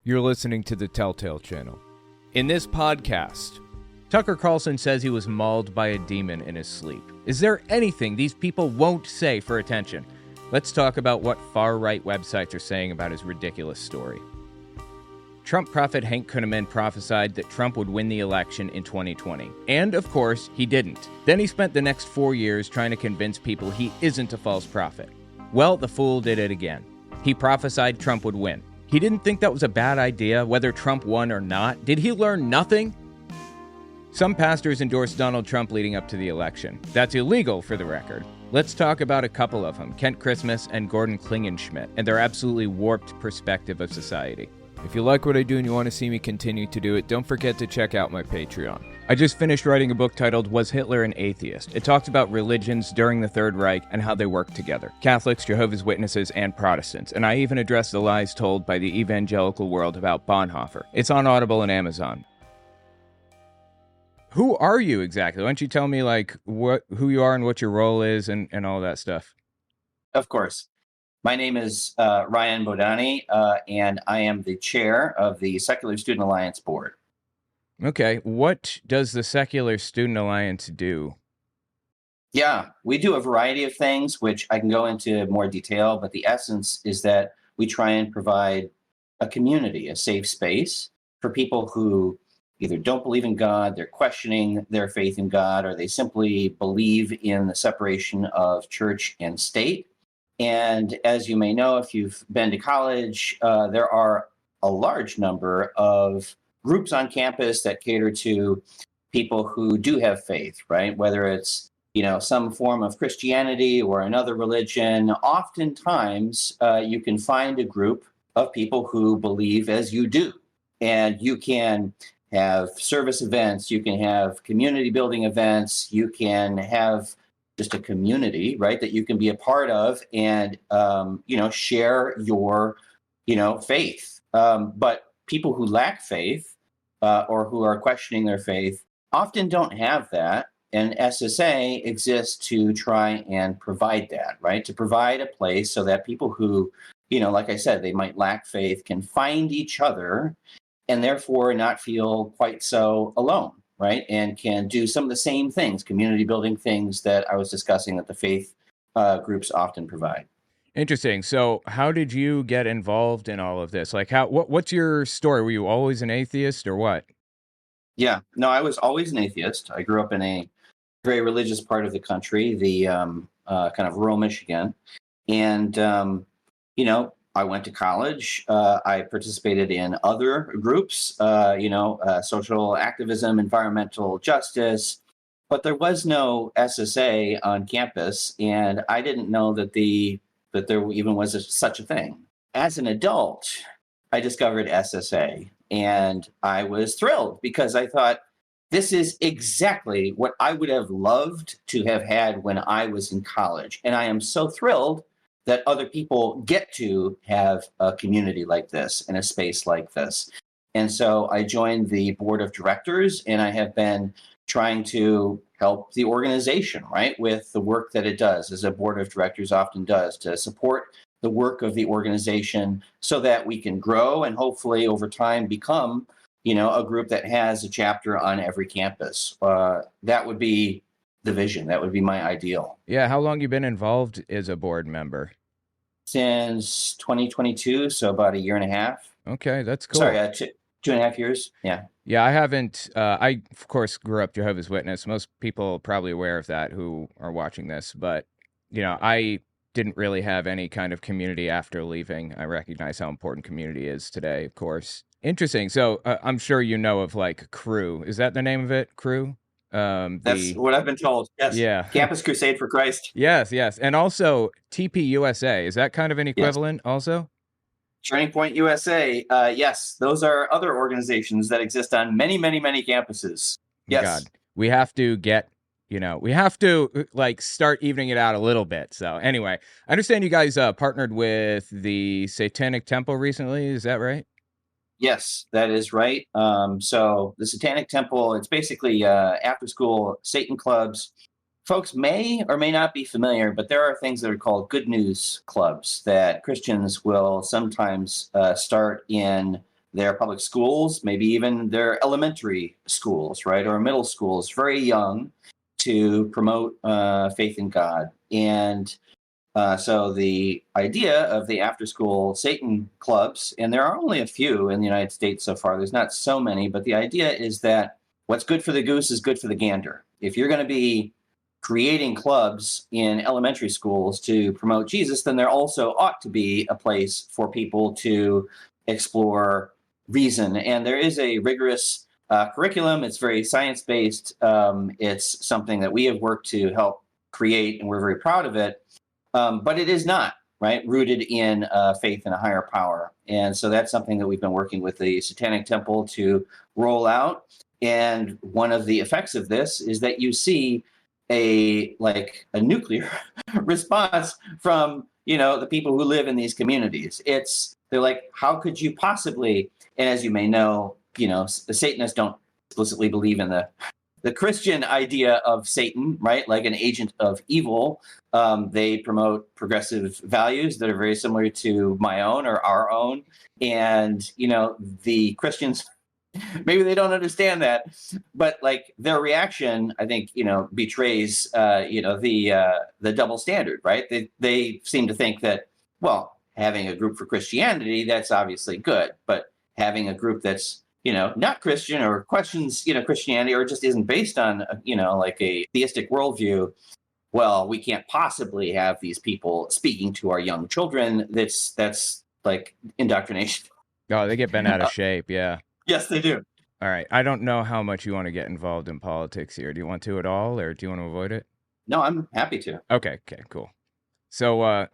You're listening to the Telltale Channel. In this podcast, Tucker Carlson says he was mauled by a demon in his sleep. Is there anything these people won't say for attention? Let's talk about what far-right websites are saying about his ridiculous story. Trump prophet Hank Kunneman prophesied that Trump would win the election in 2020. And, of course, he didn't. Then he spent the next 4 years trying to convince people he isn't a false prophet. Well, the fool did it again. He prophesied Trump would win. He didn't think that was a bad idea, whether Trump won or not. Did he learn nothing? Some pastors endorsed Donald Trump leading up to the election. That's illegal, for the record. Let's talk about a couple of them, Kent Christmas and Gordon Klingenschmitt, and their absolutely warped perspective of society. If you like what I do and you want to see me continue to do it, don't forget to check out my Patreon. I just finished writing a book titled Was Hitler an Atheist? It talks about religions during the Third Reich and how they work together. Catholics, Jehovah's Witnesses, and Protestants. And I even address the lies told by the evangelical world about Bonhoeffer. It's on Audible and Amazon. Who are you exactly? Why don't you tell me who you are and what your role is and all that stuff? Of course. My name is Ryan Bodani, and I am the chair of the Secular Student Alliance Board. Okay. What does the Secular Student Alliance do? Yeah, we do a variety of things, which I can go into more detail, but the essence is that we try and provide a community, a safe space for people who either don't believe in God, they're questioning their faith in God, or they simply believe in the separation of church and state. And as you may know, if you've been to college, there are a large number of groups on campus that cater to people who do have faith, right? Whether it's, some form of Christianity or another religion, oftentimes you can find a group of people who believe as you do. And you can have service events, you can have community building events, you can have just a community, right, that you can be a part of and, share your, faith. But people who lack faith or who are questioning their faith often don't have that. And SSA exists to try and provide that, right? To provide a place so that people who, like I said, they might lack faith can find each other and therefore not feel quite so alone, right? And can do some of the same things, community building things that I was discussing that the faith groups often provide. Interesting. So how did you get involved in all of this? What's your story? Were you always an atheist or what? Yeah, no, I was always an atheist. I grew up in a very religious part of the country, the kind of rural Michigan. And, I went to college. I participated in other groups, social activism, environmental justice, but there was no SSA on campus, and I didn't know that there even was such a thing. As an adult, I discovered SSA, and I was thrilled because I thought, this is exactly what I would have loved to have had when I was in college, and I am so thrilled that other people get to have a community like this and a space like this. And so I joined the board of directors, and I have been trying to help the organization, right, with the work that it does, as a board of directors often does, to support the work of the organization so that we can grow and hopefully over time become, a group that has a chapter on every campus. That would be the vision. That would be my ideal. Yeah. How long you been involved as a board member? Since 2022, so about a year and a half. Okay, that's cool. Sorry, 2.5 years. Yeah. Yeah, I haven't. I, of course, grew up Jehovah's Witness. Most people are probably aware of that who are watching this. But, I didn't really have any kind of community after leaving. I recognize how important community is today, of course. Interesting. So I'm sure you know of Crew. Is that the name of it? Crew? That's what I've been told. Yes. Yeah. Campus Crusade for Christ. Yes. And also TPUSA. Is that kind of an equivalent also? Turning Point USA. Yes. Those are other organizations that exist on many, many, many campuses. Yes. God. We have to get, we have to start evening it out a little bit. So anyway, I understand you guys partnered with the Satanic Temple recently. Is that right? Yes, that is right. So the Satanic Temple, it's basically after-school Satan clubs. Folks may or may not be familiar, but there are things that are called good news clubs that Christians will sometimes start in their public schools, maybe even their elementary schools, right, or middle schools, very young, to promote faith in God. And so the idea of the after-school Satan clubs, and there are only a few in the United States so far, there's not so many, but the idea is that what's good for the goose is good for the gander. If you're going to be creating clubs in elementary schools to promote Jesus, then there also ought to be a place for people to explore reason. And there is a rigorous curriculum. It's very science-based. It's something that we have worked to help create, and we're very proud of it. But it is not, right, rooted in faith in a higher power. And so that's something that we've been working with the Satanic Temple to roll out. And one of the effects of this is that you see a nuclear response from, the people who live in these communities. They're like, how could you possibly, and as you may know, the Satanists don't explicitly believe in the Christian idea of Satan, right? Like an agent of evil. They promote progressive values that are very similar to my own or our own. And, the Christians, maybe they don't understand that, but like their reaction, I think, betrays, the double standard, right? They seem to think that, well, having a group for Christianity, that's obviously good, but having a group that's, not Christian or questions, Christianity, or just isn't based on, like a theistic worldview, well, we can't possibly have these people speaking to our young children. That's like indoctrination. Oh, they get bent out of shape. Yeah. Yes, they do. All right. I don't know how much you want to get involved in politics here. Do you want to at all, or do you want to avoid it? No, I'm happy to. Okay, cool. So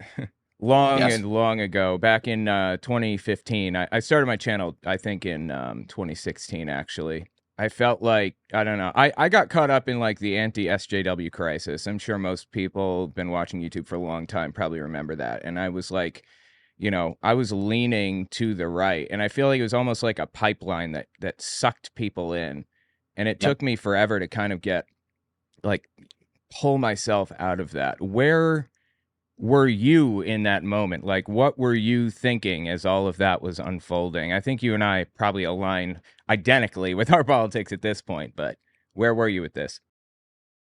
long Yes. and long ago, back in 2015, I started my channel, I think in 2016, actually. I felt like, I don't know, I got caught up in like the anti-SJW crisis. I'm sure most people been watching YouTube for a long time probably remember that. And I was like, I was leaning to the right, and I feel like it was almost like a pipeline that sucked people in. And it took me forever to kind of pull myself out of that. Where were you in that moment? Like, what were you thinking as all of that was unfolding? I think you and I probably align identically with our politics at this point, but where were you with this?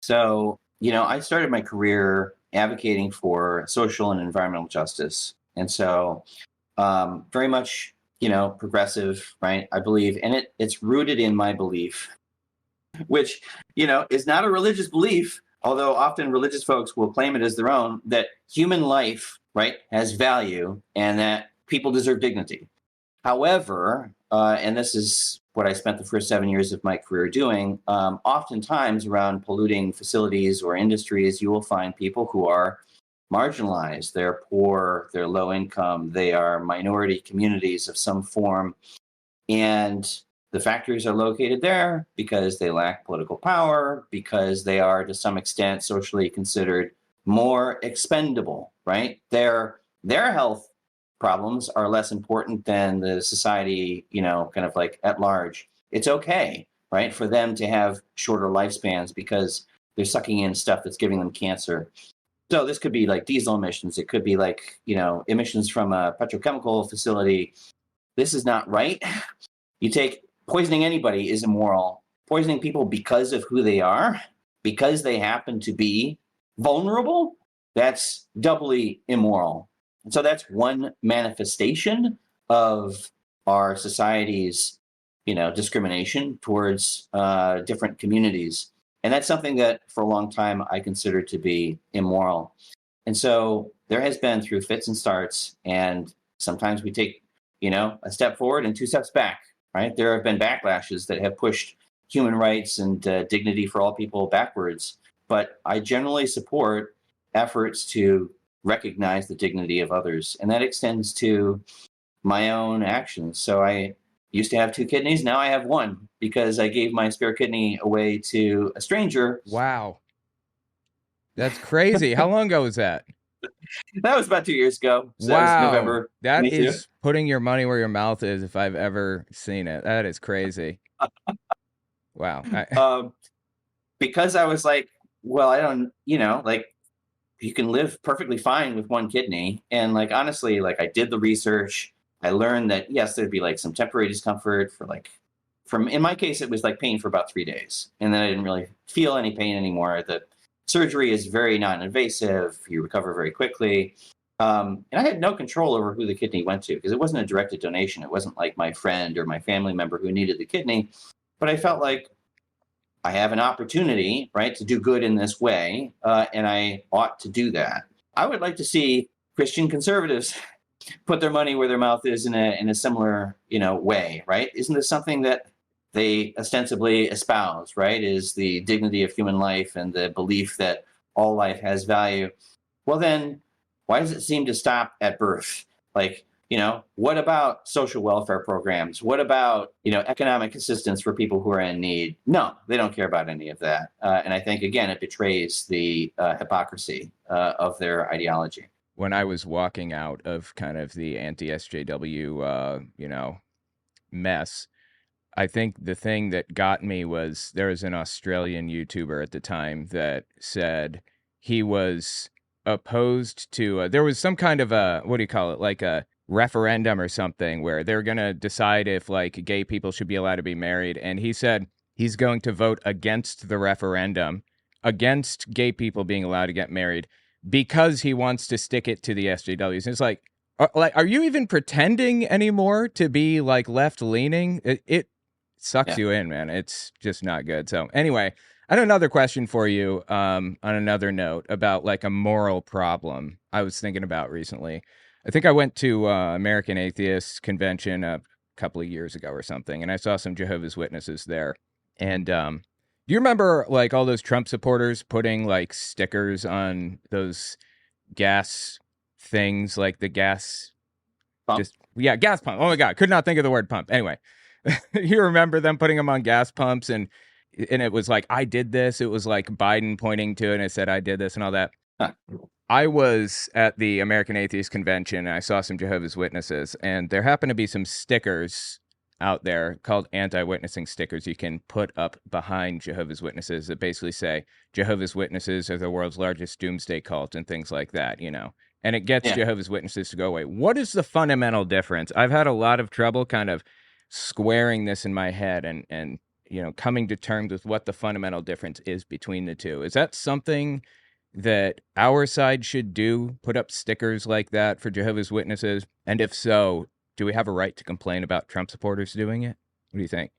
So, I started my career advocating for social and environmental justice. And so very much, progressive, right? I believe, and it's rooted in my belief, which, is not a religious belief, although often religious folks will claim it as their own, that human life, right, has value and that people deserve dignity. However, and this is what I spent the first 7 years of my career doing, oftentimes around polluting facilities or industries, you will find people who are marginalized. They're poor, they're low income, they are minority communities of some form. And the factories are located there because they lack political power, because they are to some extent socially considered more expendable, right? Their health problems are less important than the society, kind of like at large. It's okay, right, for them to have shorter lifespans because they're sucking in stuff that's giving them cancer. So this could be like diesel emissions. It could be like, emissions from a petrochemical facility. This is not right. Poisoning anybody is immoral. Poisoning people because of who they are, because they happen to be vulnerable, that's doubly immoral. And so that's one manifestation of our society's, discrimination towards different communities. And that's something that for a long time I considered to be immoral. And so there has been through fits and starts, and sometimes we take, a step forward and two steps back, right? There have been backlashes that have pushed human rights and dignity for all people backwards. But I generally support efforts to recognize the dignity of others. And that extends to my own actions. So I used to have 2 kidneys. Now I have 1 because I gave my spare kidney away to a stranger. Wow. That's crazy. How long ago was that? That was about 2 years ago. So wow. That was November. That 22. is putting your money where your mouth is if I've ever seen it. That is crazy. Wow. Because I was like, well, I don't, you can live perfectly fine with 1 kidney. And honestly, I did the research. I learned that, yes, there'd be like some temporary discomfort in my case, it was like pain for about 3 days. And then I didn't really feel any pain anymore. The surgery is very non-invasive. You recover very quickly. And I had no control over who the kidney went to because it wasn't a directed donation. It wasn't like my friend or my family member who needed the kidney. But I felt like I have an opportunity, right, to do good in this way, and I ought to do that. I would like to see Christian conservatives put their money where their mouth is in a similar, way, right? Isn't this something that they ostensibly espouse, right? Is the dignity of human life and the belief that all life has value. Well, then, why does it seem to stop at birth? Like, what about social welfare programs? What about, economic assistance for people who are in need? No, they don't care about any of that. And I think, again, it betrays the hypocrisy of their ideology. When I was walking out of kind of the anti-SJW, mess, I think the thing that got me was there was an Australian YouTuber at the time that said he was opposed to, there was some kind of what do you call it, like a referendum or something where they're going to decide if like gay people should be allowed to be married. And he said he's going to vote against the referendum, against gay people being allowed to get married, because he wants to stick it to the SJWs. And it's like, are you even pretending anymore to be like left leaning? It sucks you in, man. It's just not good. So anyway, I have another question for you on another note about like a moral problem I was thinking about recently. I think I went to American Atheist Convention a couple of years ago or something, and I saw some Jehovah's Witnesses there. And do you remember like all those Trump supporters putting like stickers on those gas things, like the gas pump? Gas pump. Oh my God, could not think of the word pump. Anyway, you remember them putting them on gas pumps, and it was like, I did this. It was like Biden pointing to it, and it said, I did this and all that. Huh. I was at the American Atheist Convention, and I saw some Jehovah's Witnesses, and there happened to be some stickers out there called anti-witnessing stickers you can put up behind Jehovah's Witnesses that basically say Jehovah's Witnesses are the world's largest doomsday cult and things like that, and it gets Jehovah's Witnesses to go away. What is the fundamental difference? I've had a lot of trouble kind of squaring this in my head and coming to terms with what the fundamental difference is between the two. Is that something that our side should do, put up stickers like that for Jehovah's Witnesses? And if so, do we have a right to complain about Trump supporters doing it? What do you think?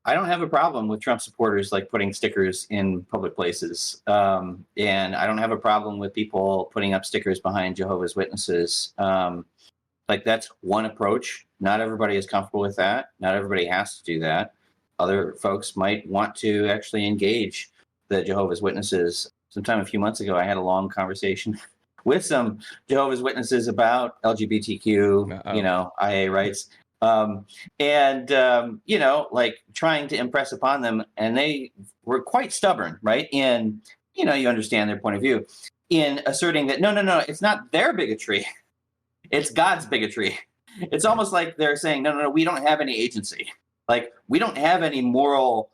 I don't have a problem with Trump supporters like putting stickers in public places. And I don't have a problem with people putting up stickers behind Jehovah's Witnesses. Like that's one approach. Not everybody is comfortable with that. Not everybody has to do that. Other folks might want to actually engage the Jehovah's Witnesses. Sometime a few months ago, I had a long conversation with some Jehovah's Witnesses about LGBTQ, IA rights, like trying to impress upon them. And they were quite stubborn, right? And, you understand their point of view in asserting that, no, it's not their bigotry. It's God's bigotry. It's almost like they're saying, no, we don't have any agency. Like, we don't have any moral,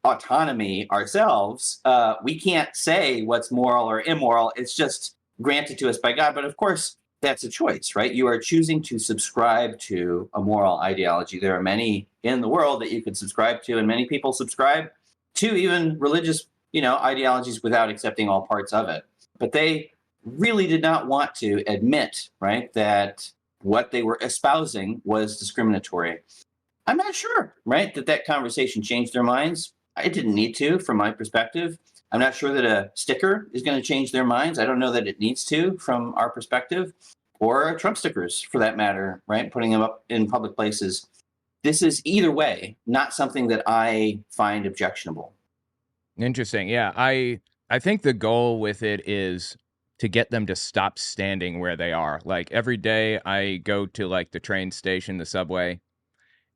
autonomy ourselves. We can't say what's moral or immoral. It's just granted to us by God. But of course, that's a choice, right? You are choosing to subscribe to a moral ideology. There are many in the world that you could subscribe to, and many people subscribe to even religious, ideologies without accepting all parts of it. But they really did not want to admit, right, that what they were espousing was discriminatory. I'm not sure, right, that conversation changed their minds. It didn't need to, from my perspective. I'm not sure that a sticker is going to change their minds. I don't know that it needs to, from our perspective, or Trump stickers, for that matter, right, putting them up in public places. This is, either way, not something that I find objectionable. Interesting. Yeah, I think the goal with it is to get them to stop standing where they are. Like, every day I go to, like, the train station, the subway,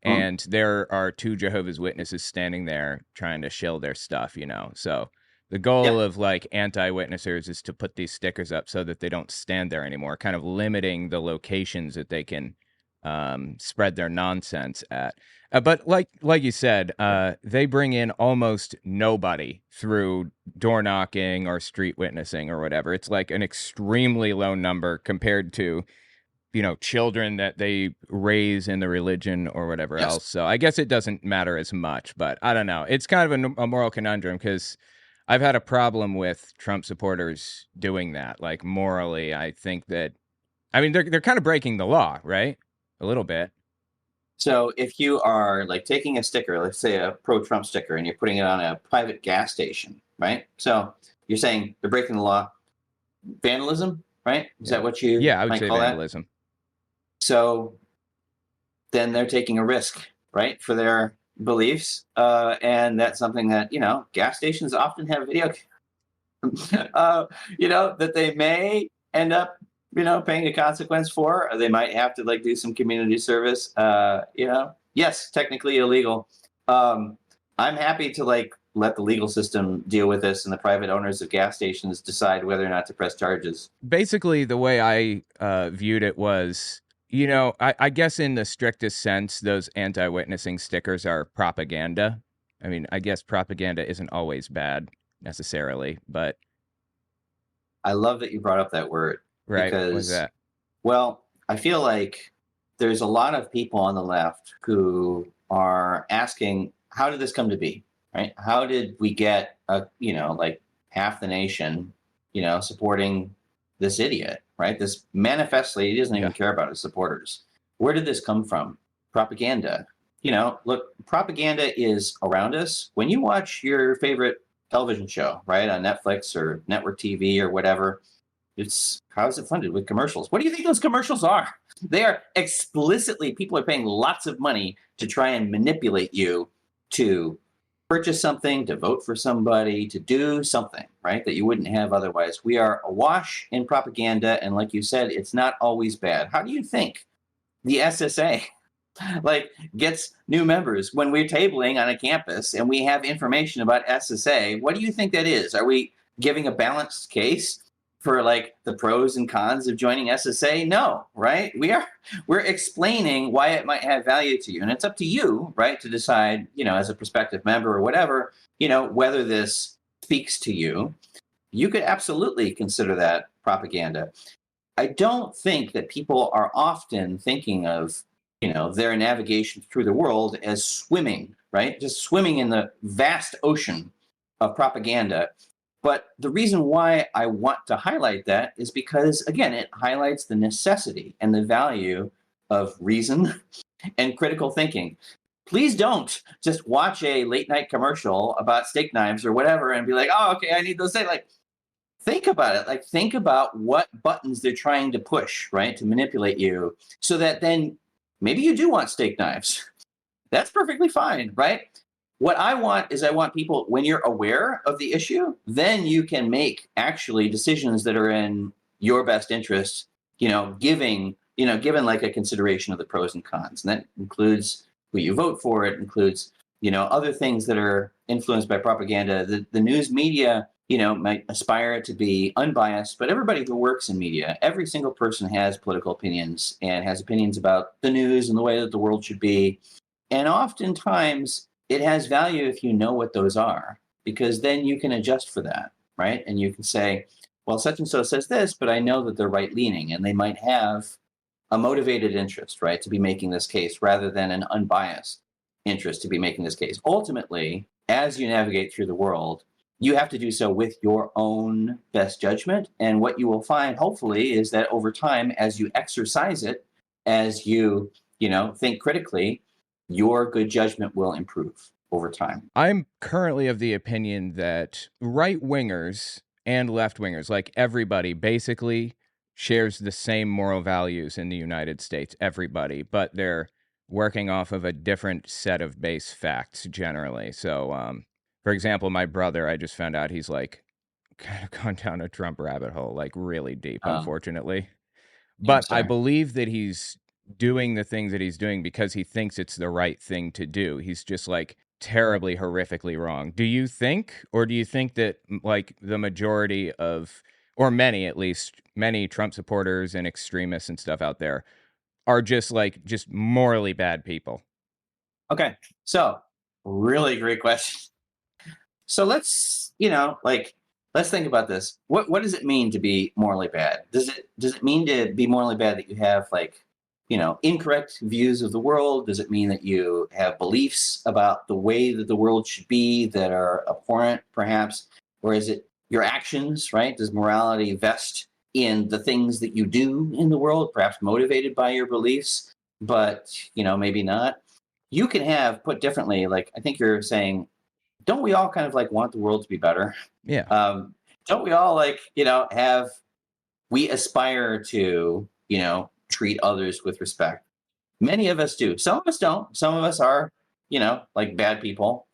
and there are two Jehovah's Witnesses standing there trying to shill their stuff, So the goal of like anti-witnessers is to put these stickers up so that they don't stand there anymore, kind of limiting the locations that they can spread their nonsense at. But like you said, they bring in almost nobody through door knocking or street witnessing or whatever. It's like an extremely low number compared to children that they raise in the religion or whatever Yes. else. So I guess it doesn't matter as much, but I don't know. It's kind of a moral conundrum because I've had a problem with Trump supporters doing that. Like morally, I think that, I mean, they're kind of breaking the law, right? A little bit. So if you are like taking a sticker, let's say a pro-Trump sticker, and you're putting it on a private gas station, right? So you're saying they're breaking the law, vandalism, right? Is that what you Yeah, I would might say call that? vandalism. So then they're taking a risk, right, for their beliefs, and that's something that gas stations often have video, that they may end up, paying a consequence for, or they might have to like do some community service. Yes, technically illegal. I'm happy to like let the legal system deal with this, and the private owners of gas stations decide whether or not to press charges. Basically, the way I viewed it was, I guess in the strictest sense, those anti-witnessing stickers are propaganda. I mean, I guess propaganda isn't always bad necessarily, but I love that you brought up that word right, what's because, that? well, I feel like there's a lot of people on the left who are asking, how did this come to be? Right? How did we get like half the nation, supporting this idiot, right? This manifestly, he doesn't Yeah. even care about his supporters. Where did this come from? Propaganda. Look, propaganda is around us. When you watch your favorite television show, right, on Netflix or network TV or whatever, it's how is it funded? With commercials. What do you think those commercials are? They are explicitly, people are paying lots of money to try and manipulate you to purchase something, to vote for somebody, to do something, right, that you wouldn't have otherwise. We are awash in propaganda, and like you said, it's not always bad. How do you think the SSA like gets new members when we're tabling on a campus and we have information about SSA? What do you think that is? Are we giving a balanced case for like the pros and cons of joining SSA? No, right? We're explaining why it might have value to you, and it's up to you, right, to decide, as a prospective member or whatever, whether this speaks to you. You could absolutely consider that propaganda. I don't think that people are often thinking of, their navigation through the world as swimming, right? Just swimming in the vast ocean of propaganda. But the reason why I want to highlight that is because, again, it highlights the necessity and the value of reason and critical thinking. Please don't just watch a late night commercial about steak knives or whatever and be like, oh, okay, I need those steak. Like, think about it. Like, think about what buttons they're trying to push, right, to manipulate you so that then maybe you do want steak knives. That's perfectly fine, right? What I want is I want people, when you're aware of the issue, then you can make actually decisions that are in your best interest, given like a consideration of the pros and cons. And that includes who you vote for. It includes, other things that are influenced by propaganda. The news media, might aspire to be unbiased, but everybody who works in media, every single person has political opinions and has opinions about the news and the way that the world should be. And oftentimes it has value if you know what those are, because then you can adjust for that, right? And you can say, well, such and so says this, but I know that they're right leaning and they might have a motivated interest, right, to be making this case rather than an unbiased interest to be making this case. Ultimately, as you navigate through the world, you have to do so with your own best judgment. And what you will find, hopefully, is that over time, as you exercise it, as you, think critically, your good judgment will improve over time. I'm currently of the opinion that right wingers and left wingers, like everybody, basically shares the same moral values in the United States. Everybody, but they're working off of a different set of base facts generally. So, for example, my brother, I just found out he's like kind of gone down a Trump rabbit hole, like really deep, unfortunately. I'm But I sorry. believe that he's doing the things that he's doing because he thinks it's the right thing to do. He's just like terribly, horrifically wrong. Do you think, or do you think that like the majority of, or many at least, many Trump supporters and extremists and stuff out there are just morally bad people? Okay. So, really great question. So let's, like let's think about this. What does it mean to be morally bad? Does it mean to be morally bad that you have like, incorrect views of the world? Does it mean that you have beliefs about the way that the world should be that are abhorrent, perhaps? Or is it your actions, right? Does morality vest in the things that you do in the world, perhaps motivated by your beliefs, but, maybe not? You can have, put differently, like I think you're saying, don't we all kind of like want the world to be better? Yeah. Don't we all like, we aspire to, treat others with respect. Many of us do. Some of us don't. Some of us are, like bad people,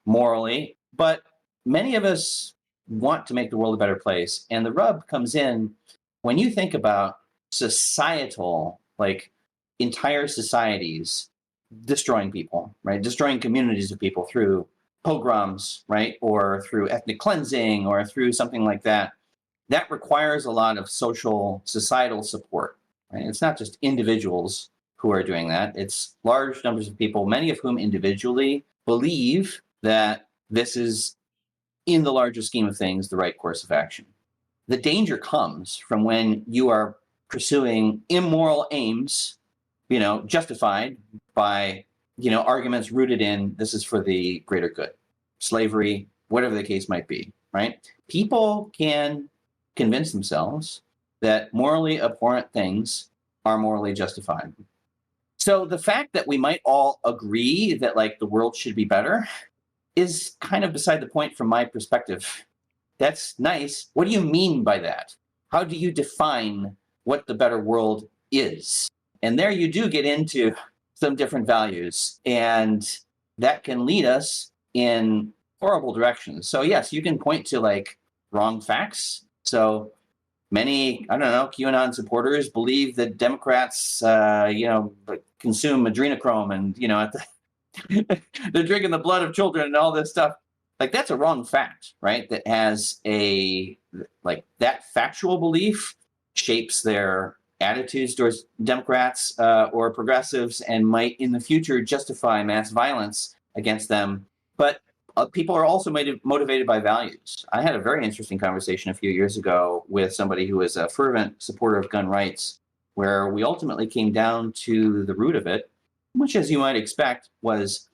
morally, but many of us want to make the world a better place. And the rub comes in when you think about societal, like entire societies destroying people, right? Destroying communities of people through pogroms, right? Or through ethnic cleansing or through something like that. That requires a lot of social, societal support, right? It's not just individuals who are doing that. It's large numbers of people, many of whom individually believe that this is, in the larger scheme of things, the right course of action. The danger comes from when you are pursuing immoral aims, justified by, arguments rooted in this is for the greater good, slavery, whatever the case might be, right? People can convince themselves that morally abhorrent things are morally justified. So the fact that we might all agree that like the world should be better is kind of beside the point from my perspective. That's nice. What do you mean by that? How do you define what the better world is? And there you do get into some different values, and that can lead us in horrible directions. So yes, you can point to like wrong facts. So many, I don't know, QAnon supporters believe that Democrats, consume adrenochrome and, they're drinking the blood of children and all this stuff. Like that's a wrong fact, right? That has that factual belief shapes their attitudes towards Democrats or progressives and might in the future justify mass violence against them. But people are also motivated by values. I had a very interesting conversation a few years ago with somebody who is a fervent supporter of gun rights, where we ultimately came down to the root of it, which, as you might expect, was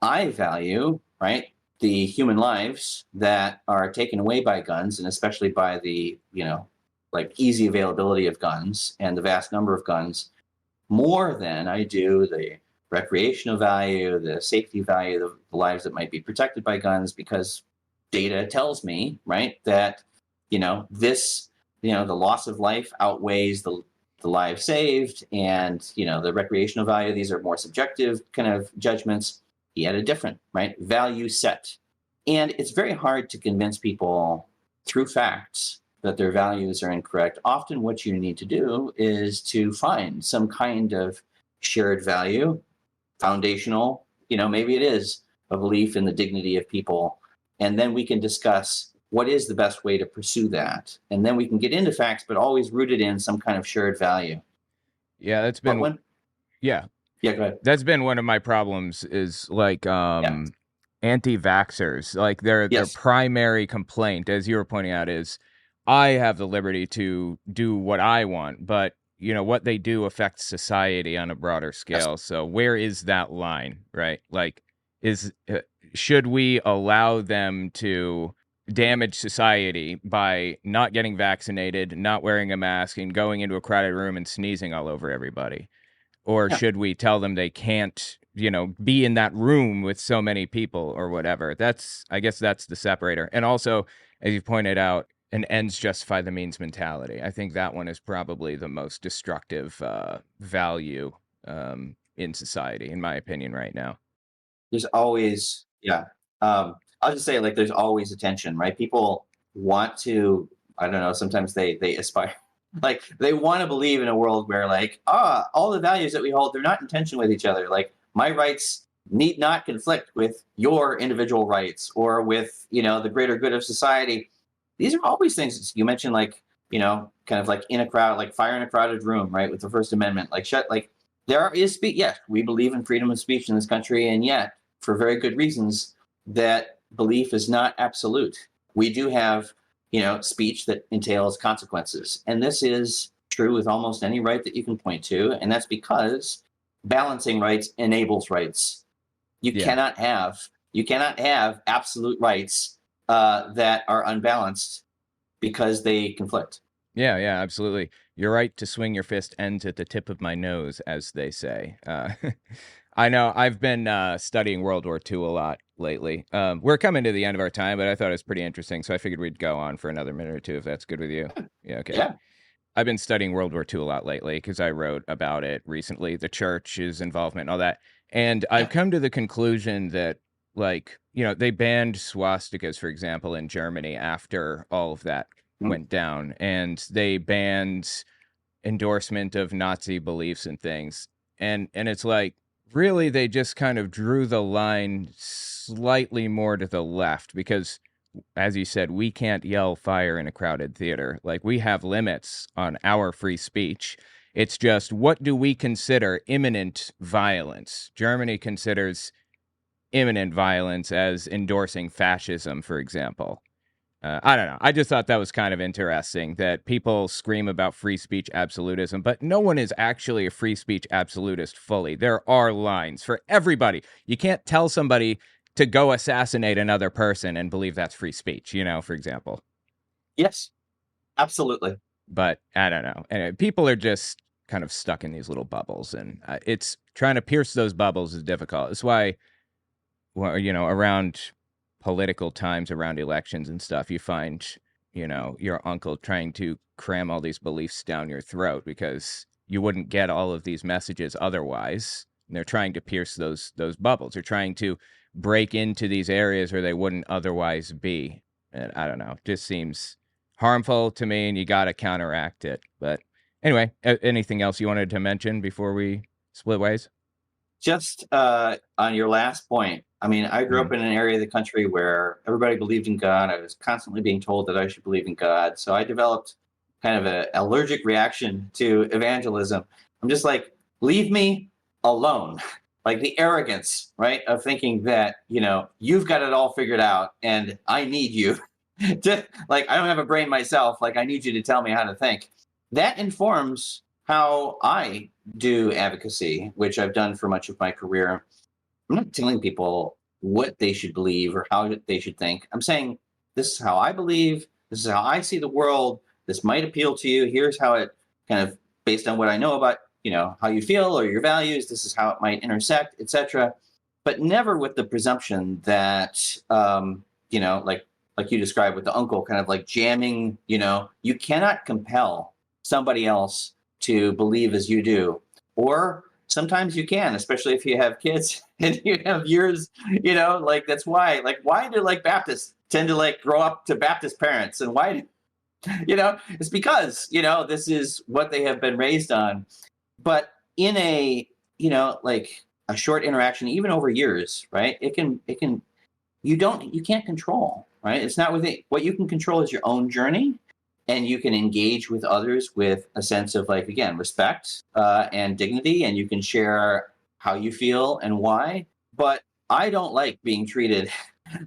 I value, right, the human lives that are taken away by guns, and especially by the, easy availability of guns and the vast number of guns, more than I do the recreational value, the safety value of the lives that might be protected by guns, because data tells me, right, that, this, the loss of life outweighs the lives saved, and, the recreational value, these are more subjective kind of judgments. He had a different, right, value set. And it's very hard to convince people through facts that their values are incorrect. Often what you need to do is to find some kind of shared value, foundational, maybe it is a belief in the dignity of people. And then we can discuss what is the best way to pursue that. And then we can get into facts, but always rooted in some kind of shared value. Yeah, that's been, Yeah, go ahead. That's been one of my problems is like, anti-vaxxers, like their primary complaint, as you were pointing out, is I have the liberty to do what I want, but what they do affects society on a broader scale. Yes. So where is that line, right? Like, should we allow them to damage society by not getting vaccinated, not wearing a mask, and going into a crowded room and sneezing all over everybody? Or should we tell them they can't, be in that room with so many people or whatever? I guess that's the separator. And also, as you pointed out, an ends justify the means mentality. I think that one is probably the most destructive value in society, in my opinion, right now. There's always, I'll just say, like, there's always a tension, right? People want to, I don't know, sometimes they aspire, like, they want to believe in a world where, like, all the values that we hold, they're not in tension with each other. Like, my rights need not conflict with your individual rights or with, the greater good of society. These are always things you mentioned, like, kind of like in a crowd, like fire in a crowded room, right? With the First Amendment, there is speech. Yes, we believe in freedom of speech in this country. And yet, for very good reasons, that belief is not absolute. we do have, speech that entails consequences. And this is true with almost any right that you can point to. And that's because balancing rights enables rights. You cannot have absolute rights that are unbalanced because they conflict. Yeah, absolutely. Your right to swing your fist ends at the tip of my nose, as they say. I know I've been studying World War II a lot lately. We're coming to the end of our time, but I thought it was pretty interesting, so I figured we'd go on for another minute or two if that's good with you. Yeah, okay. Yeah. I've been studying World War II a lot lately because I wrote about it recently, the church's involvement and all that. And I've come to the conclusion that, they banned swastikas, for example, in Germany after all of that went down. And they banned endorsement of Nazi beliefs and things. And it's like, really, they just kind of drew the line slightly more to the left because, as you said, we can't yell fire in a crowded theater. Like, we have limits on our free speech. It's just, what do we consider imminent violence? Germany considers imminent violence as endorsing fascism, for example. I don't know. I just thought that was kind of interesting that people scream about free speech absolutism, but no one is actually a free speech absolutist fully. There are lines for everybody. You can't tell somebody to go assassinate another person and believe that's free speech, for example. Yes, absolutely. But I don't know. And people are just kind of stuck in these little bubbles, and it's trying to pierce those bubbles is difficult. That's why, around political times, around elections and stuff, you find, your uncle trying to cram all these beliefs down your throat because you wouldn't get all of these messages otherwise. And they're trying to pierce those bubbles. They're trying to break into these areas where they wouldn't otherwise be. And I don't know, it just seems harmful to me, and you got to counteract it. But anyway, anything else you wanted to mention before we split ways? Just on your last point, I mean, I grew up in an area of the country where everybody believed in God. I was constantly being told that I should believe in God. So I developed kind of an allergic reaction to evangelism. I'm just like, leave me alone. Like the arrogance, right, of thinking that, you've got it all figured out and I need you to, like, I don't have a brain myself. Like, I need you to tell me how to think. That informs how I do advocacy, which I've done for much of my career. I'm not telling people what they should believe or how they should think. I'm saying, this is how I believe. This is how I see the world. This might appeal to you. Here's how it kind of, based on what I know about, how you feel or your values, this is how it might intersect, etc. But never with the presumption that, like you described with the uncle, kind of like jamming, you cannot compel somebody else to believe as you do. Or sometimes you can, especially if you have kids and you have years, that's why do Baptists tend to grow up to Baptist parents? And why it's because, this is what they have been raised on. But in a, a short interaction, even over years, right? You can't control, right? It's not within, what you can control is your own journey. And you can engage with others with a sense of, again, respect and dignity, and you can share how you feel and why. But I don't like being treated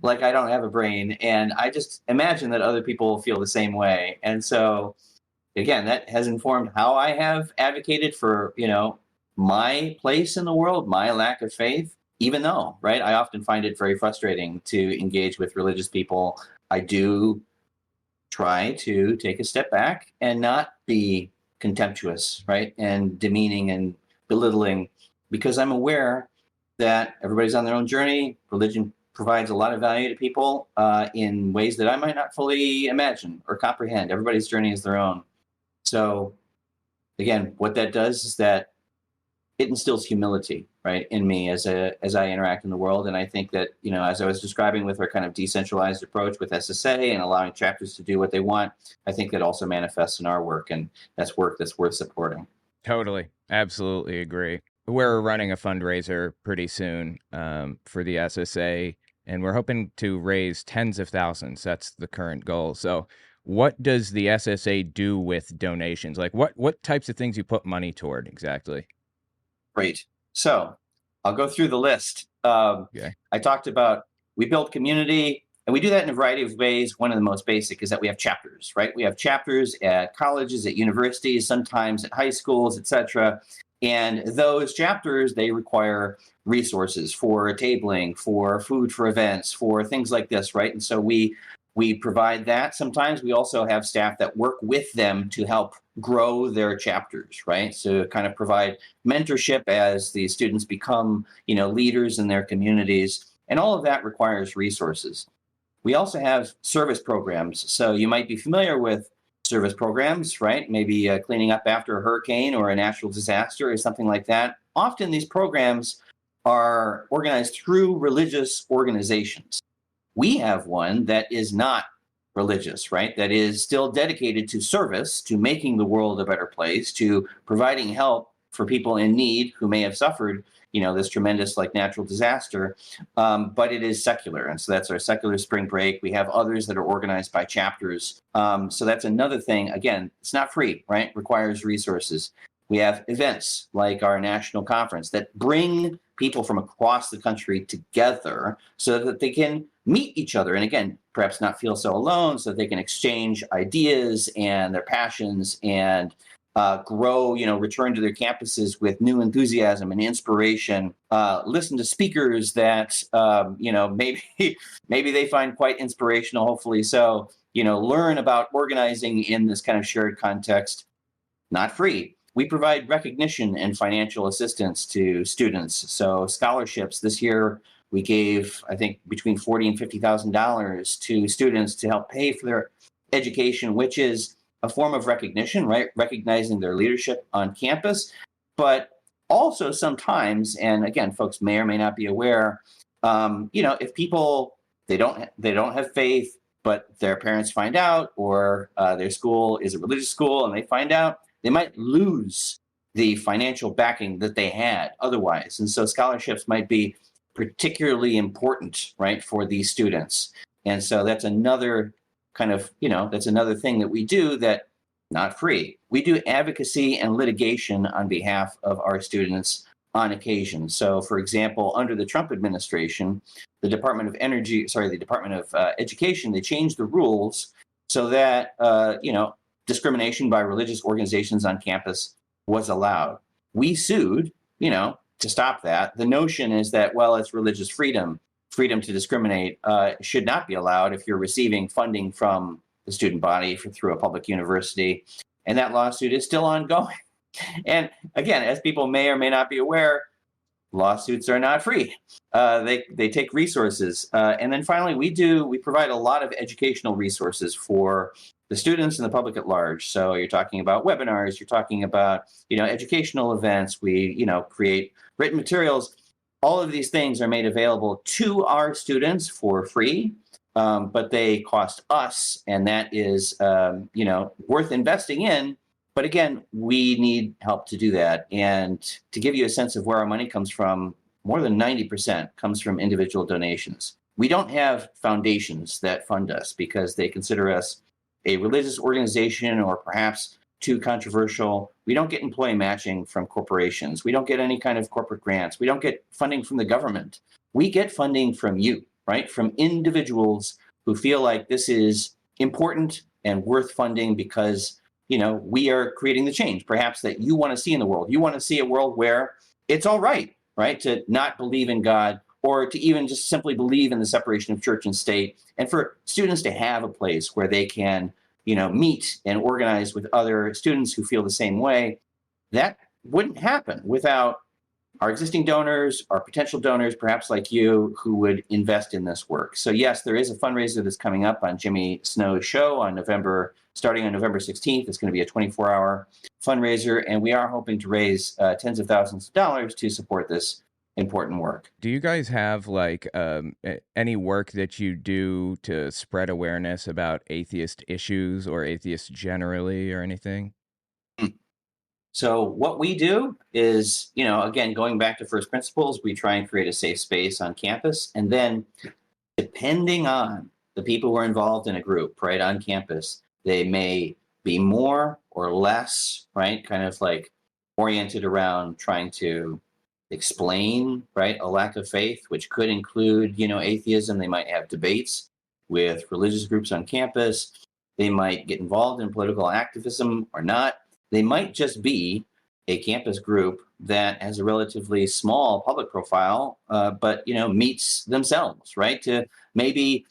like I don't have a brain, and I just imagine that other people feel the same way. And so, again, that has informed how I have advocated for, my place in the world, my lack of faith, even though, right, I often find it very frustrating to engage with religious people. I do try to take a step back and not be contemptuous, right, and demeaning and belittling, because I'm aware that everybody's on their own journey. Religion provides a lot of value to people in ways that I might not fully imagine or comprehend. Everybody's journey is their own. So, again, what that does is that it instills humility, right, in me as I interact in the world. And I think that, as I was describing with our kind of decentralized approach with SSA and allowing chapters to do what they want, I think that also manifests in our work, and that's work that's worth supporting. Totally. Absolutely agree. We're running a fundraiser pretty soon for the SSA, and we're hoping to raise tens of thousands. That's the current goal. So what does the SSA do with donations? Like what types of things you put money toward exactly? Great. So I'll go through the list. Okay. I talked about, we build community, And we do that in a variety of ways. One of the most basic is that we have chapters, right? We have chapters at colleges, at universities, sometimes at high schools, etc. And those chapters, they require resources for tabling, for food for events, for things like this, right? And so we provide that. Sometimes we also have staff that work with them to help grow their chapters, right? So kind of provide mentorship as the students become, leaders in their communities. And all of that requires resources. We also have service programs. So you might be familiar with service programs, right? Maybe cleaning up after a hurricane or a natural disaster or something like that. Often these programs are organized through religious organizations. We have one that is not religious, right? That is still dedicated to service, to making the world a better place, to providing help for people in need who may have suffered, this tremendous natural disaster, but it is secular. And so that's our secular spring break. We have others that are organized by chapters. So that's another thing. Again, it's not free, right? Requires resources. We have events like our national conference that bring people from across the country together so that they can meet each other. And again, perhaps not feel so alone, so that they can exchange ideas and their passions and grow, return to their campuses with new enthusiasm and inspiration, listen to speakers that, maybe they find quite inspirational, hopefully so, learn about organizing in this kind of shared context. Not free. We provide recognition and financial assistance to students. So scholarships this year, we gave, I think, between $40,000 and $50,000 to students to help pay for their education, which is a form of recognition, right? Recognizing their leadership on campus, but also sometimes, and again, folks may or may not be aware, if people they don't have faith, but their parents find out, or their school is a religious school and they find out, they might lose the financial backing that they had otherwise, and so scholarships might be particularly important, right, for these students, and so that's another kind of, that's another thing that we do that not free. We do advocacy and litigation on behalf of our students on occasion. So, for example, under the Trump administration, the Department of Education, they changed the rules so that, discrimination by religious organizations on campus was allowed. We sued, to stop that. The notion is that, well, it's religious freedom to discriminate should not be allowed if you're receiving funding from the student body through a public university. And that lawsuit is still ongoing. And again, as people may or may not be aware, lawsuits are not free. They take resources. And then finally, we provide a lot of educational resources for the students and the public at large. So you're talking about webinars, you're talking about, educational events. We, create written materials. All of these things are made available to our students for free, but they cost us, and that is, worth investing in. But again, we need help to do that. And to give you a sense of where our money comes from, more than 90% comes from individual donations. We don't have foundations that fund us because they consider us a religious organization or perhaps too controversial. We don't get employee matching from corporations. We don't get any kind of corporate grants. We don't get funding from the government. We get funding from you, right? From individuals who feel like this is important and worth funding because, we are creating the change perhaps that you want to see in the world. You want to see a world where it's all right, to not believe in God or to even just simply believe in the separation of church and state, and for students to have a place where they can meet and organize with other students who feel the same way. That wouldn't happen without our existing donors, our potential donors, perhaps like you, who would invest in this work. So yes, there is a fundraiser that's coming up on Jimmy Snow's show starting on November 16th. It's going to be a 24-hour fundraiser, and we are hoping to raise tens of thousands of dollars to support this important work. Do you guys have any work that you do to spread awareness about atheist issues or atheists generally or anything? So what we do is, again, going back to first principles, we try and create a safe space on campus. And then depending on the people who are involved in a group, right, on campus, they may be more or less, right, kind of oriented around trying to explain, right, a lack of faith, which could include, atheism. They might have debates with religious groups on campus. They might get involved in political activism or not. They might just be a campus group that has a relatively small public profile, but meets themselves, right? To maybe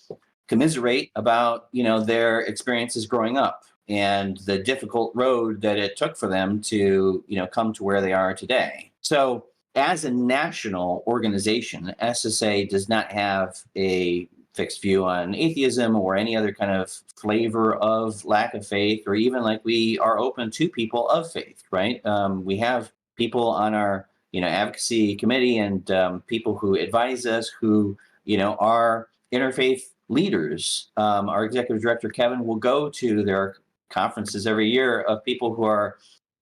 commiserate about their experiences growing up and the difficult road that it took for them to come to where they are today. So as a national organization, SSA does not have a fixed view on atheism or any other kind of flavor of lack of faith, or even like we are open to people of faith, right? We have people on our advocacy committee and people who advise us who are interfaith leaders. Our executive director Kevin will go to their conferences every year of people who are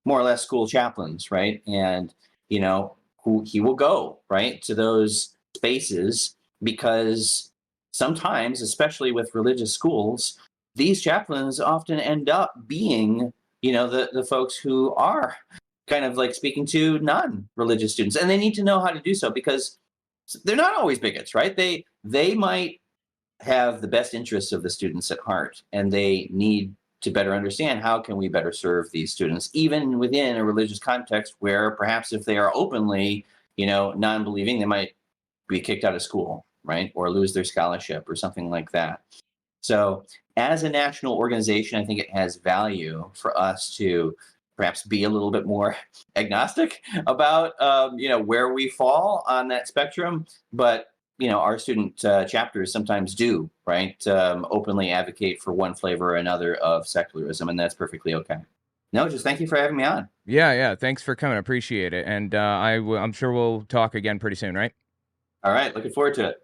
more or less school chaplains, right? And who he will go right to those spaces, because sometimes, especially with religious schools, these chaplains often end up being the folks who are kind of like speaking to non-religious students, and they need to know how to do so because they're not always bigots, right? They might have the best interests of the students at heart, and they need to better understand how can we better serve these students, even within a religious context where perhaps if they are openly, non-believing, they might be kicked out of school, right? Or lose their scholarship or something like that. So as a national organization, I think it has value for us to perhaps be a little bit more agnostic about, where we fall on that spectrum. But our student chapters sometimes do, right, openly advocate for one flavor or another of secularism, and that's perfectly okay. No, just thank you for having me on. Yeah. Thanks for coming. Appreciate it. And I'm sure we'll talk again pretty soon, right? All right. Looking forward to it.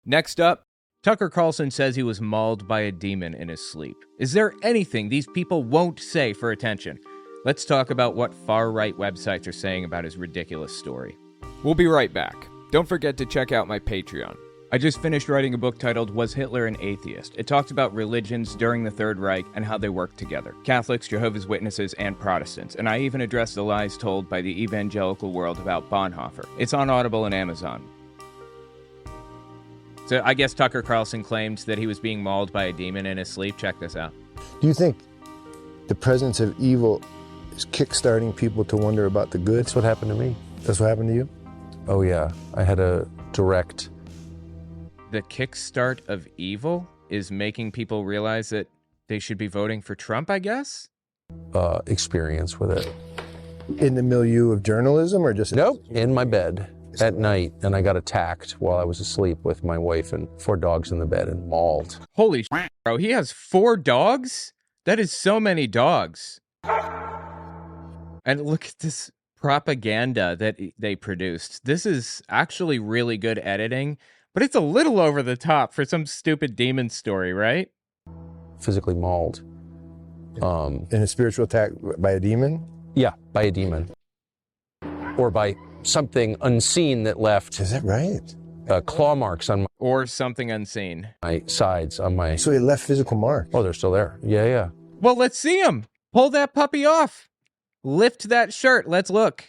Next up, Tucker Carlson says he was mauled by a demon in his sleep. Is there anything these people won't say for attention? Let's talk about what far-right websites are saying about his ridiculous story. We'll be right back. Don't forget to check out my Patreon. I just finished writing a book titled Was Hitler an Atheist? It talks about religions during the Third Reich and how they work together. Catholics, Jehovah's Witnesses, and Protestants. And I even address the lies told by the evangelical world about Bonhoeffer. It's on Audible and Amazon. So I guess Tucker Carlson claimed that he was being mauled by a demon in his sleep. Check this out. Do you think the presence of evil is kickstarting people to wonder about the good? That's what happened to me. That's what happened to you? Oh yeah, I had a direct... The kickstart of evil is making people realize that they should be voting for Trump, I guess? experience with it. In the milieu of journalism or just... Nope, in my bed at night, and I got attacked while I was asleep with my wife and 4 dogs in the bed and mauled. Holy shit, bro, he has 4 dogs? That is so many dogs. And look at this propaganda that they produced. This is actually really good editing, but it's a little over the top for some stupid demon story, right? Physically mauled. In a spiritual attack by a demon? Yeah, by a demon. Or by something unseen that left... Is that right? Claw marks on Or something unseen. my sides, on my... So it left physical marks? Oh, they're still there. Yeah. Well, let's see him. Pull that puppy off. Lift that shirt. Let's look.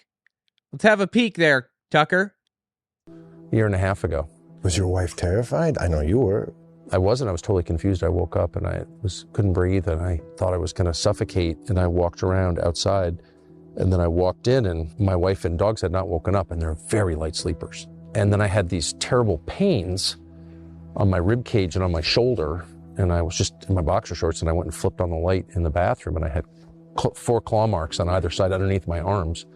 Let's have a peek there, Tucker. A year and a half ago. Was your wife terrified? I know you were. I wasn't. I was totally confused. I woke up and I couldn't breathe, and I thought I was going to suffocate, and I walked around outside, and then I walked in, and my wife and dogs had not woken up, and they're very light sleepers. And then I had these terrible pains on my rib cage and on my shoulder, and I was just in my boxer shorts, and I went and flipped on the light in the bathroom, and I had 4 claw marks on either side underneath my arms.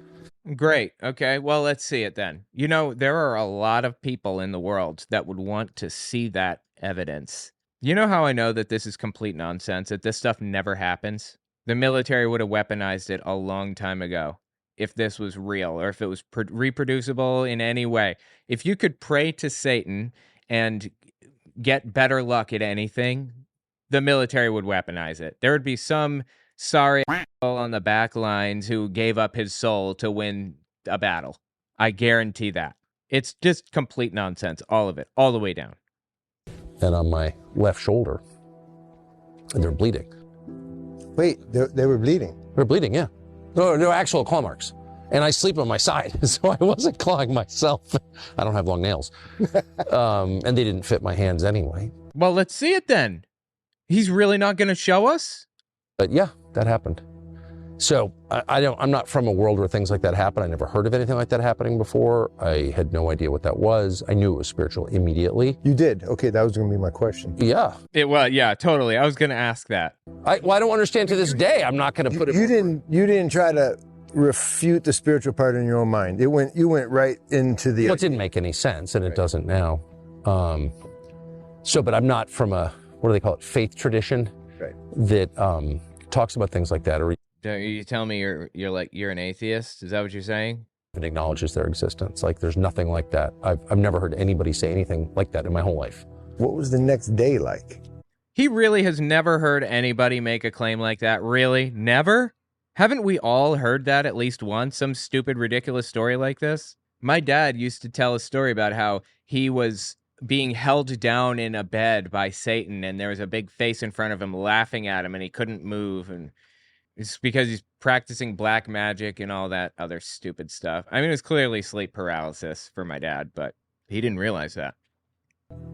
Great. Okay. Well, let's see it then. You know, there are a lot of people in the world that would want to see that evidence. You know how I know that this is complete nonsense, that this stuff never happens? The military would have weaponized it a long time ago if this was real, or if it was reproducible in any way. If you could pray to Satan and get better luck at anything, the military would weaponize it. There would be some sorry asshole on the back lines who gave up his soul to win a battle. I guarantee that. It's just complete nonsense, all of it, all the way down. And on my left shoulder, and they're bleeding. Wait, they were bleeding? They're bleeding, yeah. No, they're actual claw marks. And I sleep on my side, so I wasn't clawing myself. I don't have long nails. And they didn't fit my hands anyway. Well, let's see it then. He's really not going to show us? But yeah, that happened. So I'm not from a world where things like that happen. I never heard of anything like that happening before. I had no idea what that was. I knew it was spiritual immediately. You did? Okay, that was going to be my question. Yeah. Yeah, totally. I was going to ask that. I don't understand to this day. I'm not going to put it. You didn't try to refute the spiritual part in your own mind. You went right into the. Well, it didn't make any sense, and it doesn't now. But I'm not from a, what do they call it, faith tradition, right, that talks about things like that, or you tell me you're an atheist? Is that what you're saying? even acknowledges their existence. Like, there's nothing like that. I've never heard anybody say anything like that in my whole life. What was the next day like? He really has never heard anybody make a claim like that. Really? Never? Haven't we all heard that at least once? Some stupid, ridiculous story like this? My dad used to tell a story about how he was being held down in a bed by Satan, and there was a big face in front of him laughing at him, and he couldn't move, and it's because he's practicing black magic and all that other stupid stuff. I mean, it was clearly sleep paralysis for my dad, but he didn't realize that.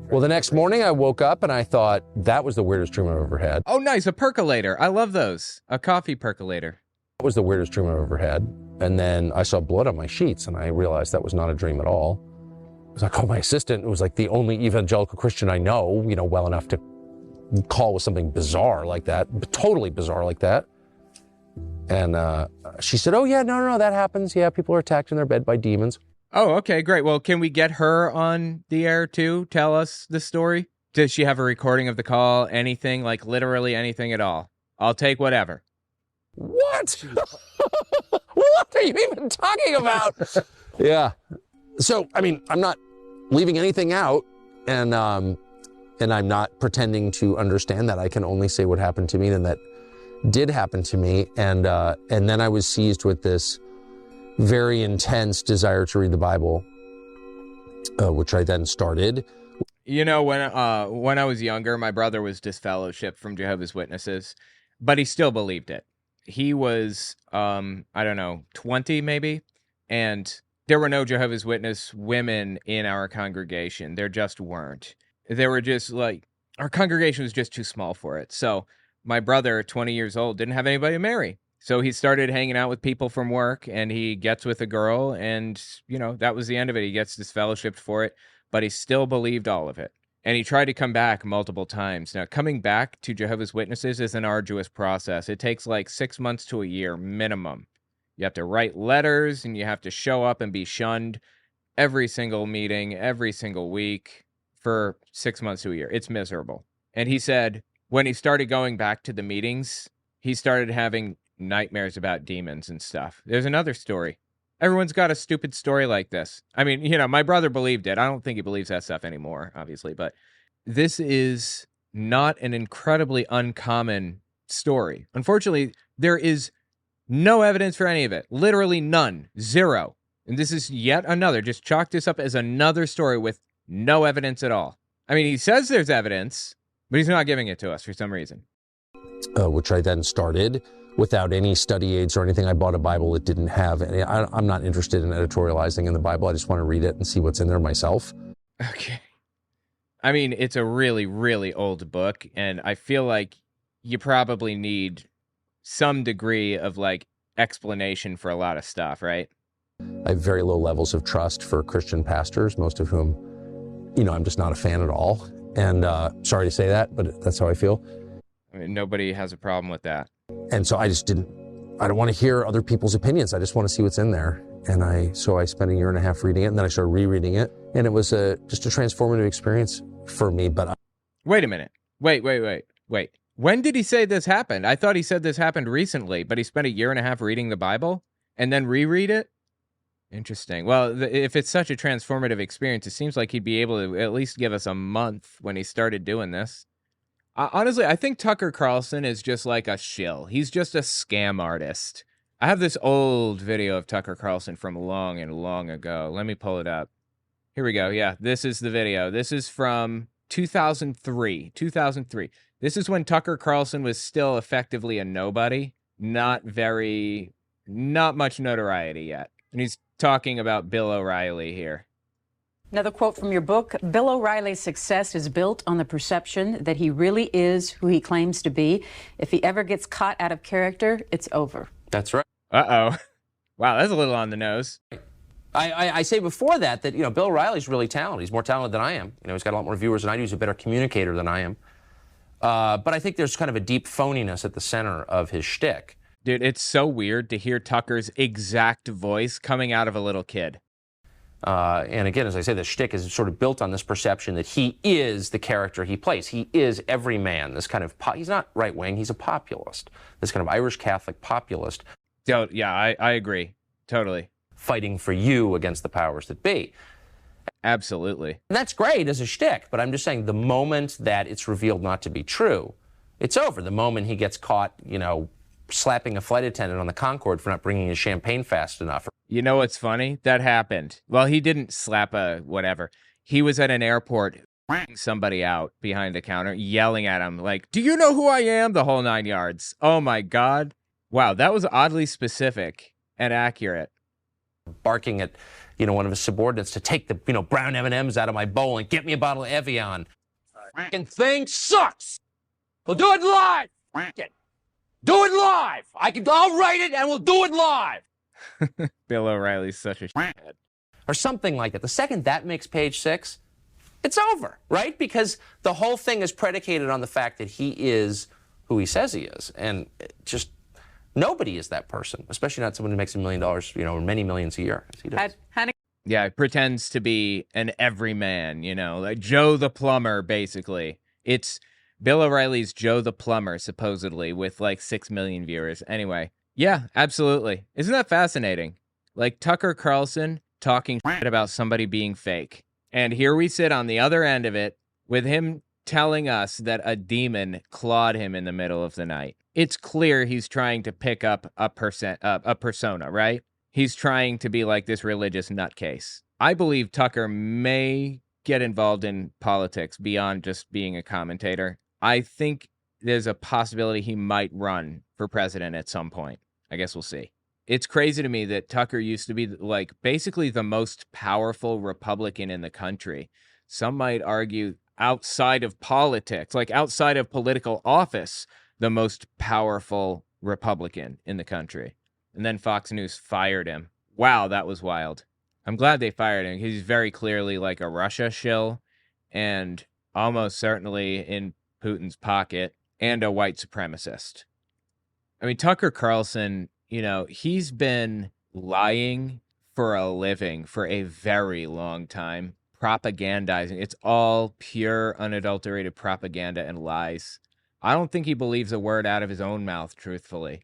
Well, the next morning I woke up and I thought, that was the weirdest dream I've ever had. Oh, nice, a percolator. I love those. A coffee percolator. That was the weirdest dream I've ever had. And then I saw blood on my sheets, and I realized that was not a dream at all. So I called my assistant, who was like the only evangelical Christian I know, well enough to call with something bizarre like that, totally bizarre like that. And she said, oh, yeah, no, that happens. Yeah, people are attacked in their bed by demons. Oh, okay, great. Well, can we get her on the air too? Tell us the story. Does she have a recording of the call? Anything, like literally anything at all? I'll take whatever. What? What are you even talking about? Yeah. So, I mean, I'm not leaving anything out, and I'm not pretending to understand that. I can only say what happened to me, and that did happen to me. And then I was seized with this very intense desire to read the Bible, which I then started. When I was younger, my brother was disfellowshipped from Jehovah's Witnesses, but he still believed it. He was, 20 maybe, and there were no Jehovah's Witness women in our congregation. There just weren't. They were just our congregation was just too small for it. So my brother, 20 years old, didn't have anybody to marry. So he started hanging out with people from work, and he gets with a girl, and, that was the end of it. He gets disfellowshipped for it, but he still believed all of it. And he tried to come back multiple times. Now, coming back to Jehovah's Witnesses is an arduous process. It takes 6 months to a year minimum. You have to write letters, and you have to show up and be shunned every single meeting, every single week for 6 months to a year. It's miserable. And he said when he started going back to the meetings, he started having nightmares about demons and stuff. There's another story. Everyone's got a stupid story like this. I mean, my brother believed it. I don't think he believes that stuff anymore, obviously, but this is not an incredibly uncommon story. Unfortunately, there is no evidence for any of it. Literally none. Zero. And this is yet another. Just chalk this up as another story with no evidence at all. I mean, he says there's evidence, but he's not giving it to us for some reason. Which I then started without any study aids or anything. I bought a Bible that didn't have any. I'm not interested in editorializing in the Bible. I just want to read it and see what's in there myself. Okay. I mean, it's a really, really old book, and I feel like you probably need some degree of explanation for a lot of stuff, right? I have very low levels of trust for Christian pastors, most of whom, I'm just not a fan at all. And sorry to say that, but that's how I feel. I mean, nobody has a problem with that. And so I don't want to hear other people's opinions. I just want to see what's in there. And so I spent a year and a half reading it, and then I started rereading it. And it was just a transformative experience for me. But wait a minute. Wait. When did he say this happened? I thought he said this happened recently, but he spent a year and a half reading the Bible and then reread it? Interesting. Well, if it's such a transformative experience, it seems like he'd be able to at least give us a month when he started doing this. Honestly, I think Tucker Carlson is just like a shill. He's just a scam artist. I have this old video of Tucker Carlson from long and long ago. Let me pull it up. Here we go. Yeah, this is the video. This is from 2003. This is when Tucker Carlson was still effectively a nobody. Not very not much notoriety yet. And he's talking about Bill O'Reilly here. Another quote from your book: Bill O'Reilly's success is built on the perception that he really is who he claims to be. If he ever gets caught out of character, it's over. That's right. Uh-oh. Wow, that's a little on the nose. I say before that, Bill O'Reilly's really talented. He's more talented than I am. He's got a lot more viewers than I do. He's a better communicator than I am. But I think there's kind of a deep phoniness at the center of his shtick. Dude, it's so weird to hear Tucker's exact voice coming out of a little kid. And again, as I say, the shtick is sort of built on this perception that he is the character he plays. He is every man. This kind of he's not right wing. He's a populist. This kind of Irish Catholic populist. So, yeah, I agree. Totally. Fighting for you against the powers that be. Absolutely. And that's great as a shtick, but I'm just saying the moment that it's revealed not to be true, it's over. The moment he gets caught, slapping a flight attendant on the Concorde for not bringing his champagne fast enough. You know what's funny? That happened. Well, he didn't slap a whatever. He was at an airport somebody out behind the counter, yelling at him like, "Do you know who I am?" The whole 9 yards. Oh my God. Wow, that was oddly specific and accurate. Barking at, one of his subordinates to take the, brown M&Ms out of my bowl and get me a bottle of Evian. Fucking thing sucks. We'll do it live. Do it live. I'll write it and we'll do it live. Bill O'Reilly's such a shithead. Or something like that. The second that makes page 6, it's over, right? Because the whole thing is predicated on the fact that he is who he says he is. And just nobody is that person, especially not someone who makes $1 million, or many millions a year, as he does. Yeah, pretends to be an everyman, like Joe the plumber, basically. It's Bill O'Reilly's Joe the plumber, supposedly, with like 6 million viewers. Anyway, yeah, absolutely. Isn't that fascinating? Like Tucker Carlson talking shit about somebody being fake. And here we sit on the other end of it with him telling us that a demon clawed him in the middle of the night. It's clear he's trying to pick up a persona, right? He's trying to be like this religious nutcase. I believe Tucker may get involved in politics beyond just being a commentator. I think there's a possibility he might run for president at some point. I guess we'll see. It's crazy to me that Tucker used to be like basically the most powerful Republican in the country. Some might argue outside of politics, like outside of political office, the most powerful Republican in the country. And then Fox News fired him. Wow, that was wild. I'm glad they fired him. He's very clearly like a Russia shill and almost certainly in Putin's pocket and a white supremacist. I mean, Tucker Carlson, he's been lying for a living for a very long time, propagandizing. It's all pure, unadulterated propaganda and lies. I don't think he believes a word out of his own mouth, truthfully.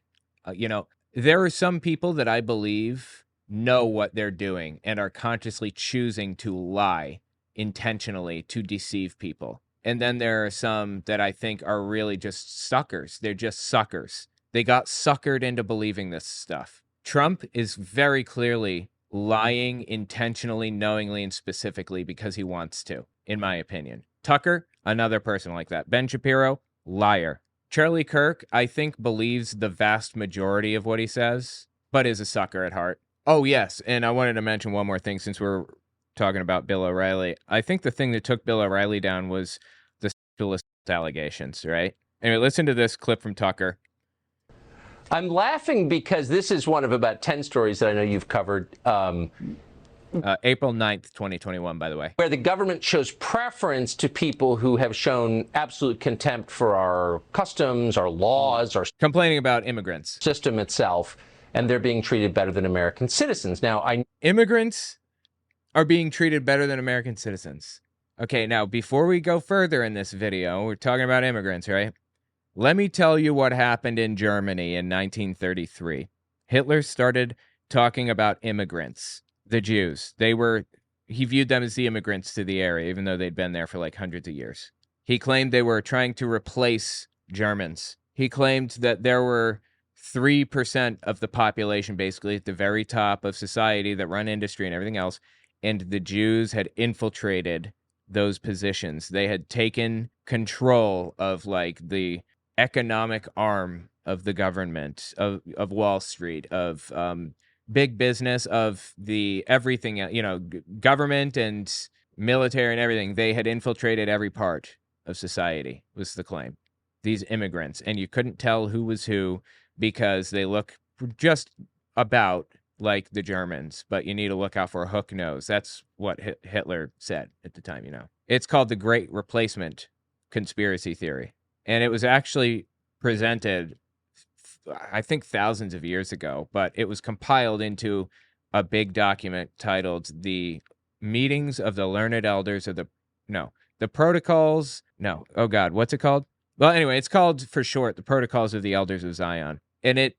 There are some people that I believe know what they're doing and are consciously choosing to lie intentionally to deceive people. And then there are some that I think are really just suckers. They're just suckers. They got suckered into believing this stuff. Trump is very clearly lying intentionally, knowingly, and specifically because he wants to, in my opinion. Tucker, another person like that. Ben Shapiro, liar. Charlie Kirk, I think, believes the vast majority of what he says, but is a sucker at heart. Oh, yes, and I wanted to mention one more thing since we're talking about Bill O'Reilly. I think the thing that took Bill O'Reilly down was the sexual allegations, right? Anyway, listen to this clip from Tucker. I'm laughing because this is one of about 10 stories that I know you've covered. April 9th, 2021, by the way. Where the government shows preference to people who have shown absolute contempt for our customs, our laws, our complaining about immigrants system itself, and they're being treated better than American citizens. Now, immigrants are being treated better than American citizens. Okay, now, before we go further in this video, we're talking about immigrants, right? Let me tell you what happened in Germany in 1933. Hitler started talking about immigrants. The Jews, he viewed them as the immigrants to the area, even though they'd been there for like hundreds of years. He claimed they were trying to replace Germans. He claimed that there were 3% of the population, basically at the very top of society that run industry and everything else, and the Jews had infiltrated those positions. They had taken control of like the economic arm of the government, of Wall Street, of big business, of the everything, government and military and everything. They had infiltrated every part of society, was the claim. These immigrants, and you couldn't tell who was who because they look just about like the Germans, but you need to look out for a hook nose. That's what Hitler said at the time, It's called the Great Replacement conspiracy theory. And it was actually presented, I think, thousands of years ago, but it was compiled into a big document titled The Meetings of the Learned Elders of the Protocols. No. Oh, God. What's it called? Well, anyway, it's called, for short, The Protocols of the Elders of Zion. And it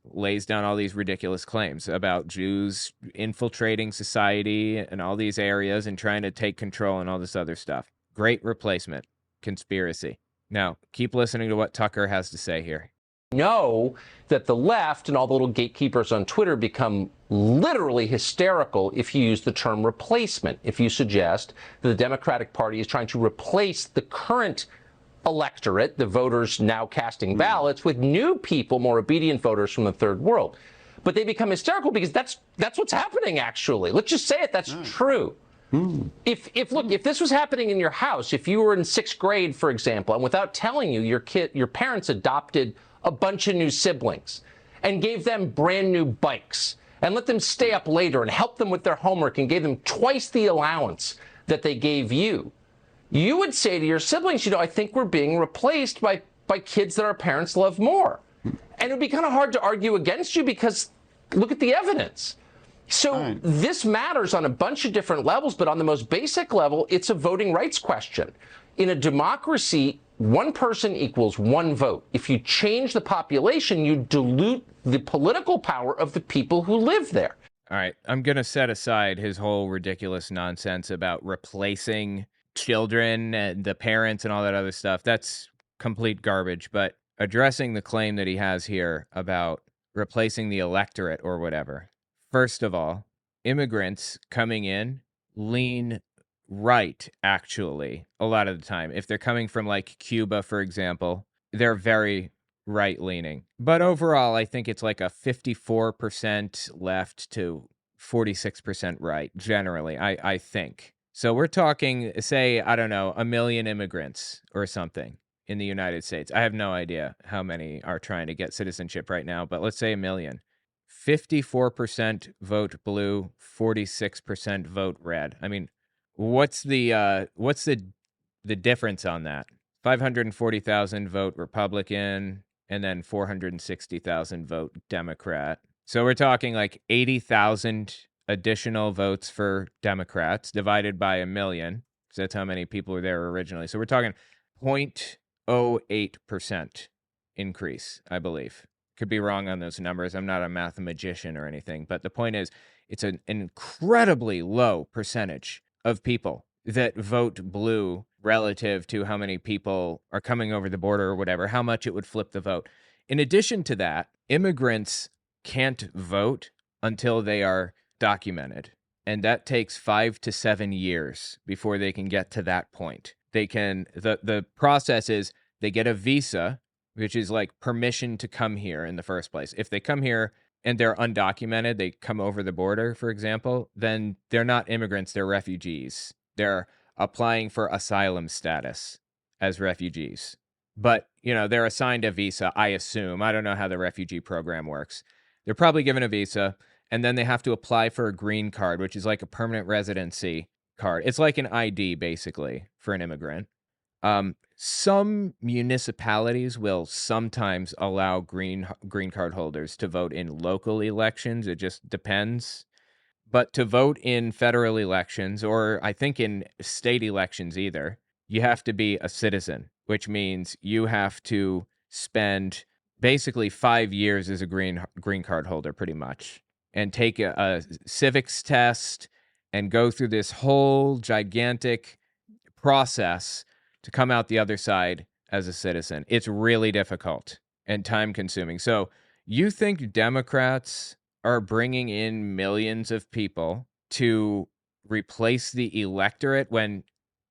lays down all these ridiculous claims about Jews infiltrating society and all these areas and trying to take control and all this other stuff. Great Replacement conspiracy. Now, keep listening to what Tucker has to say here. Know that the left and all the little gatekeepers on Twitter become literally hysterical if you use the term replacement, if you suggest that the Democratic Party is trying to replace the current electorate, the voters now casting ballots, with new people, more obedient voters from the third world. But they become hysterical because that's what's happening, actually. Let's just say it, that's true. If this was happening in your house, if you were in 6th grade, for example, and without telling you, your parents adopted a bunch of new siblings and gave them brand new bikes and let them stay up later and help them with their homework and gave them twice the allowance that they gave you, you would say to your siblings, I think we're being replaced by kids that our parents love more. And it would be kind of hard to argue against you because look at the evidence. So this matters on a bunch of different levels, but on the most basic level, it's a voting rights question. In a democracy, one person equals one vote. If you change the population, you dilute the political power of the people who live there. All right, I'm going to set aside his whole ridiculous nonsense about replacing children and the parents and all that other stuff. That's complete garbage. But addressing the claim that he has here about replacing the electorate or whatever. First of all, immigrants coming in lean right, actually, a lot of the time. If they're coming from like Cuba, for example, they're very right-leaning. But overall, I think it's like a 54% left to 46% right, generally, I think. So we're talking, say, I don't know, 1 million immigrants or something in the United States. I have no idea how many are trying to get citizenship right now, but let's say 1 million. 54% vote blue, 46% vote red. I mean, what's the difference on that? 540,000 vote Republican, and then 460,000 vote Democrat. So we're talking like 80,000 additional votes for Democrats divided by 1 million. So that's how many people were there originally. So we're talking 0.08% increase, I believe. Could be wrong on those numbers. I'm not a mathematician or anything, but the point is it's an incredibly low percentage of people that vote blue relative to how many people are coming over the border or whatever, how much it would flip the vote. In addition to that, immigrants can't vote until they are documented. And that takes 5 to 7 years before they can get to that point. The process is they get a visa, which is like permission to come here in the first place. If they come here and they're undocumented, they come over the border, for example, then they're not immigrants, they're refugees. They're applying for asylum status as refugees. But, they're assigned a visa, I assume. I don't know how the refugee program works. They're probably given a visa, and then they have to apply for a green card, which is like a permanent residency card. It's like an ID, basically, for an immigrant. Some municipalities will sometimes allow green card holders to vote in local elections. It just depends. But to vote in federal elections, or I think in state elections either, you have to be a citizen, which means you have to spend basically 5 years as a green card holder, pretty much, and take a civics test and go through this whole gigantic process to come out the other side as a citizen. It's really difficult and time consuming. So you think Democrats are bringing in millions of people to replace the electorate when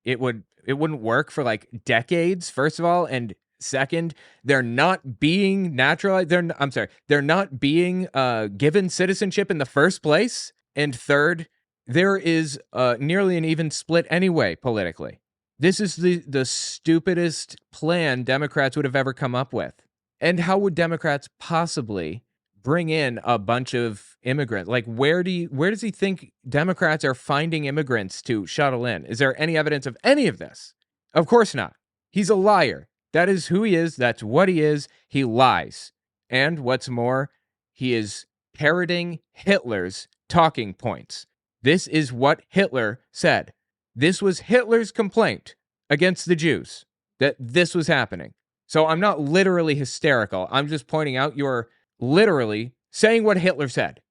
it wouldn't work for like decades, first of all, and Second, they're not being naturalized. They're not being given citizenship in the first place. And third, there is nearly an even split anyway politically. This is the stupidest plan Democrats would have ever come up with. And how would Democrats possibly bring in a bunch of immigrants? Like, where does he think Democrats are finding immigrants to shuttle in? Is there any evidence of any of this? Of course not. He's a liar. That is who he is. That's what he is. He lies. And what's more, he is parroting Hitler's talking points. This is what Hitler said. This was Hitler's complaint against the Jews, that this was happening. So I'm not literally hysterical. I'm just pointing out you're literally saying what Hitler said.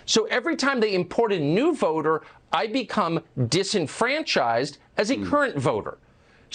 So every time they import a new voter, I become disenfranchised as a current voter.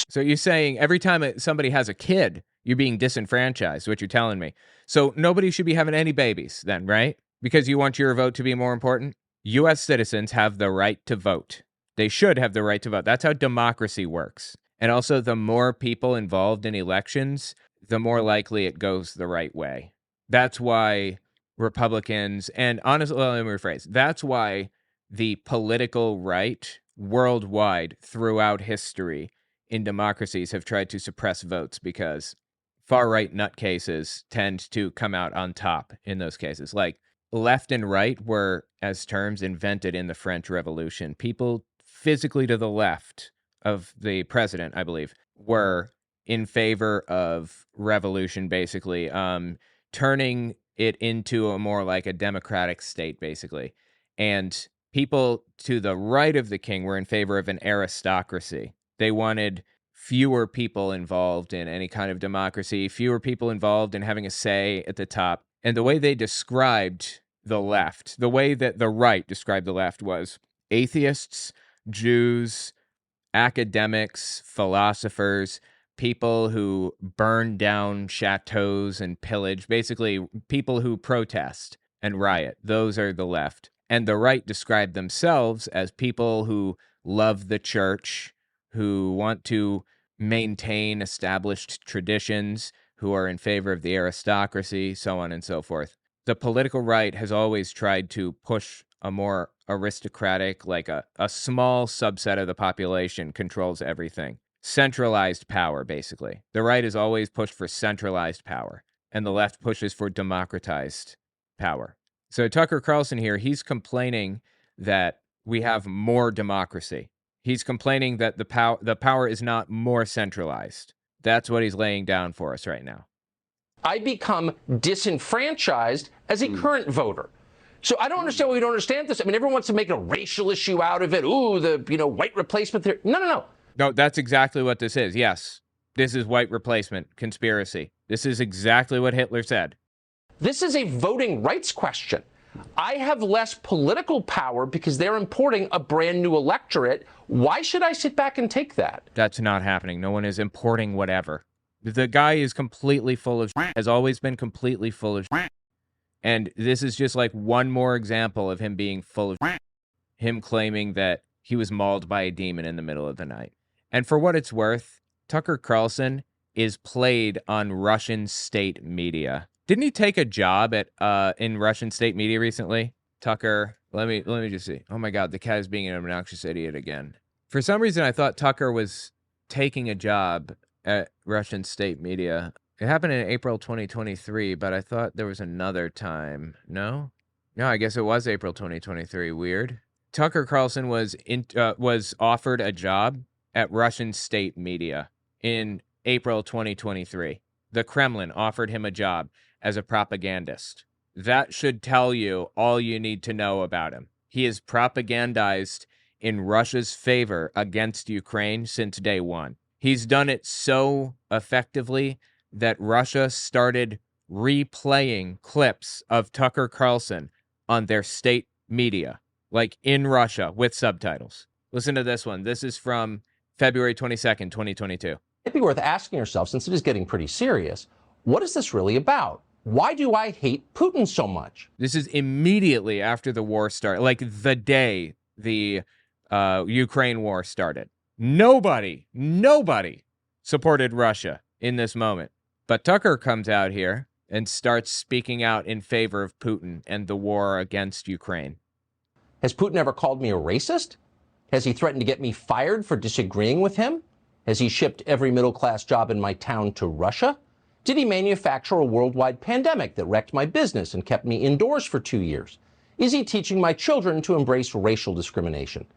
So you're saying every time somebody has a kid, you're being disenfranchised, what you're telling me. So nobody should be having any babies then, right? Because you want your vote to be more important? U.S. citizens have the right to vote. They should have the right to vote. That's how democracy works. And also, the more people involved in elections, the more likely it goes the right way. That's why Republicans, and honestly, let me rephrase, that's why the political right worldwide throughout history in democracies have tried to suppress votes, because far-right nutcases tend to come out on top in those cases. Like, left and right were, as terms, invented in the French Revolution. People physically to the left of the president, I believe, were in favor of revolution, basically, turning it into a more like a democratic state, basically. And people to the right of the king were in favor of an aristocracy. They wanted fewer people involved in any kind of democracy, fewer people involved in having a say at the top. And the way they described the left, the way that the right described the left, was atheists, Jews, academics, philosophers, people who burn down chateaus and pillage, basically people who protest and riot. Those are the left. And the right described themselves as people who love the church, who want to maintain established traditions, who are in favor of the aristocracy, so on and so forth. The political right has always tried to push a more aristocratic, like a small subset of the population controls everything. Centralized power, basically. The right has always pushed for centralized power, and the left pushes for democratized power. So Tucker Carlson here, he's complaining that we have more democracy. He's complaining that the power is not more centralized. That's what he's laying down for us right now. I become disenfranchised as a current voter. So I don't understand why we don't understand this. I mean, everyone wants to make a racial issue out of it. Ooh, the white replacement theory. No. No, that's exactly what this is. Yes, this is white replacement conspiracy. This is exactly what Hitler said. This is a voting rights question. I have less political power because they're importing a brand new electorate. Why should I sit back and take that? That's not happening. No one is importing whatever. The guy is completely full of shit, has always been completely full of shit. And this is just like one more example of him being full of shit. Him claiming that he was mauled by a demon in the middle of the night. And for what it's worth, Tucker Carlson is played on Russian state media. Didn't he take a job at in Russian state media recently? Tucker, let me just see. Oh my God, the cat is being an obnoxious idiot again. For some reason, I thought Tucker was taking a job at Russian state media. It happened in April 2023, but I thought there was another time. No, I guess it was April 2023. Weird. Tucker Carlson was offered a job at Russian state media in April 2023. The Kremlin offered him a job as a propagandist. That should tell you all you need to know about him. He is propagandized in Russia's favor against Ukraine since day one. He's done it so effectively that Russia started replaying clips of Tucker Carlson on their state media, like in Russia with subtitles. Listen to this one. This is from February 22nd, 2022. It'd be worth asking yourself, since it is getting pretty serious, what is this really about? Why do I hate Putin so much? This is immediately after the war started, like the day the Ukraine war started. Nobody supported Russia in this moment. But Tucker comes out here and starts speaking out in favor of Putin and the war against Ukraine. Has Putin ever called me a racist? Has he threatened to get me fired for disagreeing with him? Has he shipped every middle-class job in my town to Russia? Did he manufacture a worldwide pandemic that wrecked my business and kept me indoors for 2 years? Is he teaching my children to embrace racial discrimination?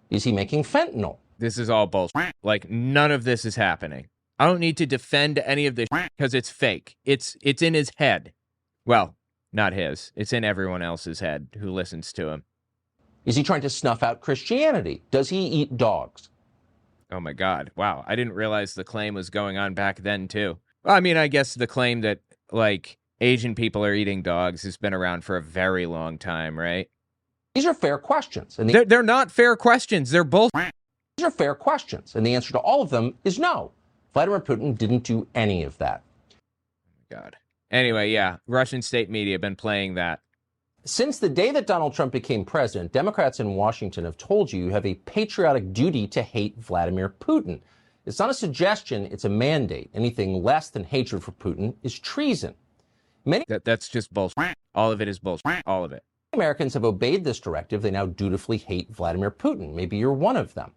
Is he making fentanyl? This is all bullshit. Like, none of this is happening. I don't need to defend any of this because it's fake. It's in his head. Well, not his. It's in everyone else's head who listens to him. Is he trying to snuff out Christianity? Does he eat dogs? Oh my God. Wow. I didn't realize the claim was going on back then, too. Well, I mean, I guess the claim that, like, Asian people are eating dogs has been around for a very long time, right? These are fair questions. And they're not fair questions. They're both. These are fair questions. And the answer to all of them is no. Vladimir Putin didn't do any of that. Oh my God. Anyway, yeah, Russian state media have been playing that. Since the day that Donald Trump became president, Democrats in Washington have told you have a patriotic duty to hate Vladimir Putin. It's not a suggestion, it's a mandate. Anything less than hatred for Putin is treason. That's just bullshit. All of it is bullshit. All of it. Americans have obeyed this directive. They now dutifully hate Vladimir Putin. Maybe you're one of them.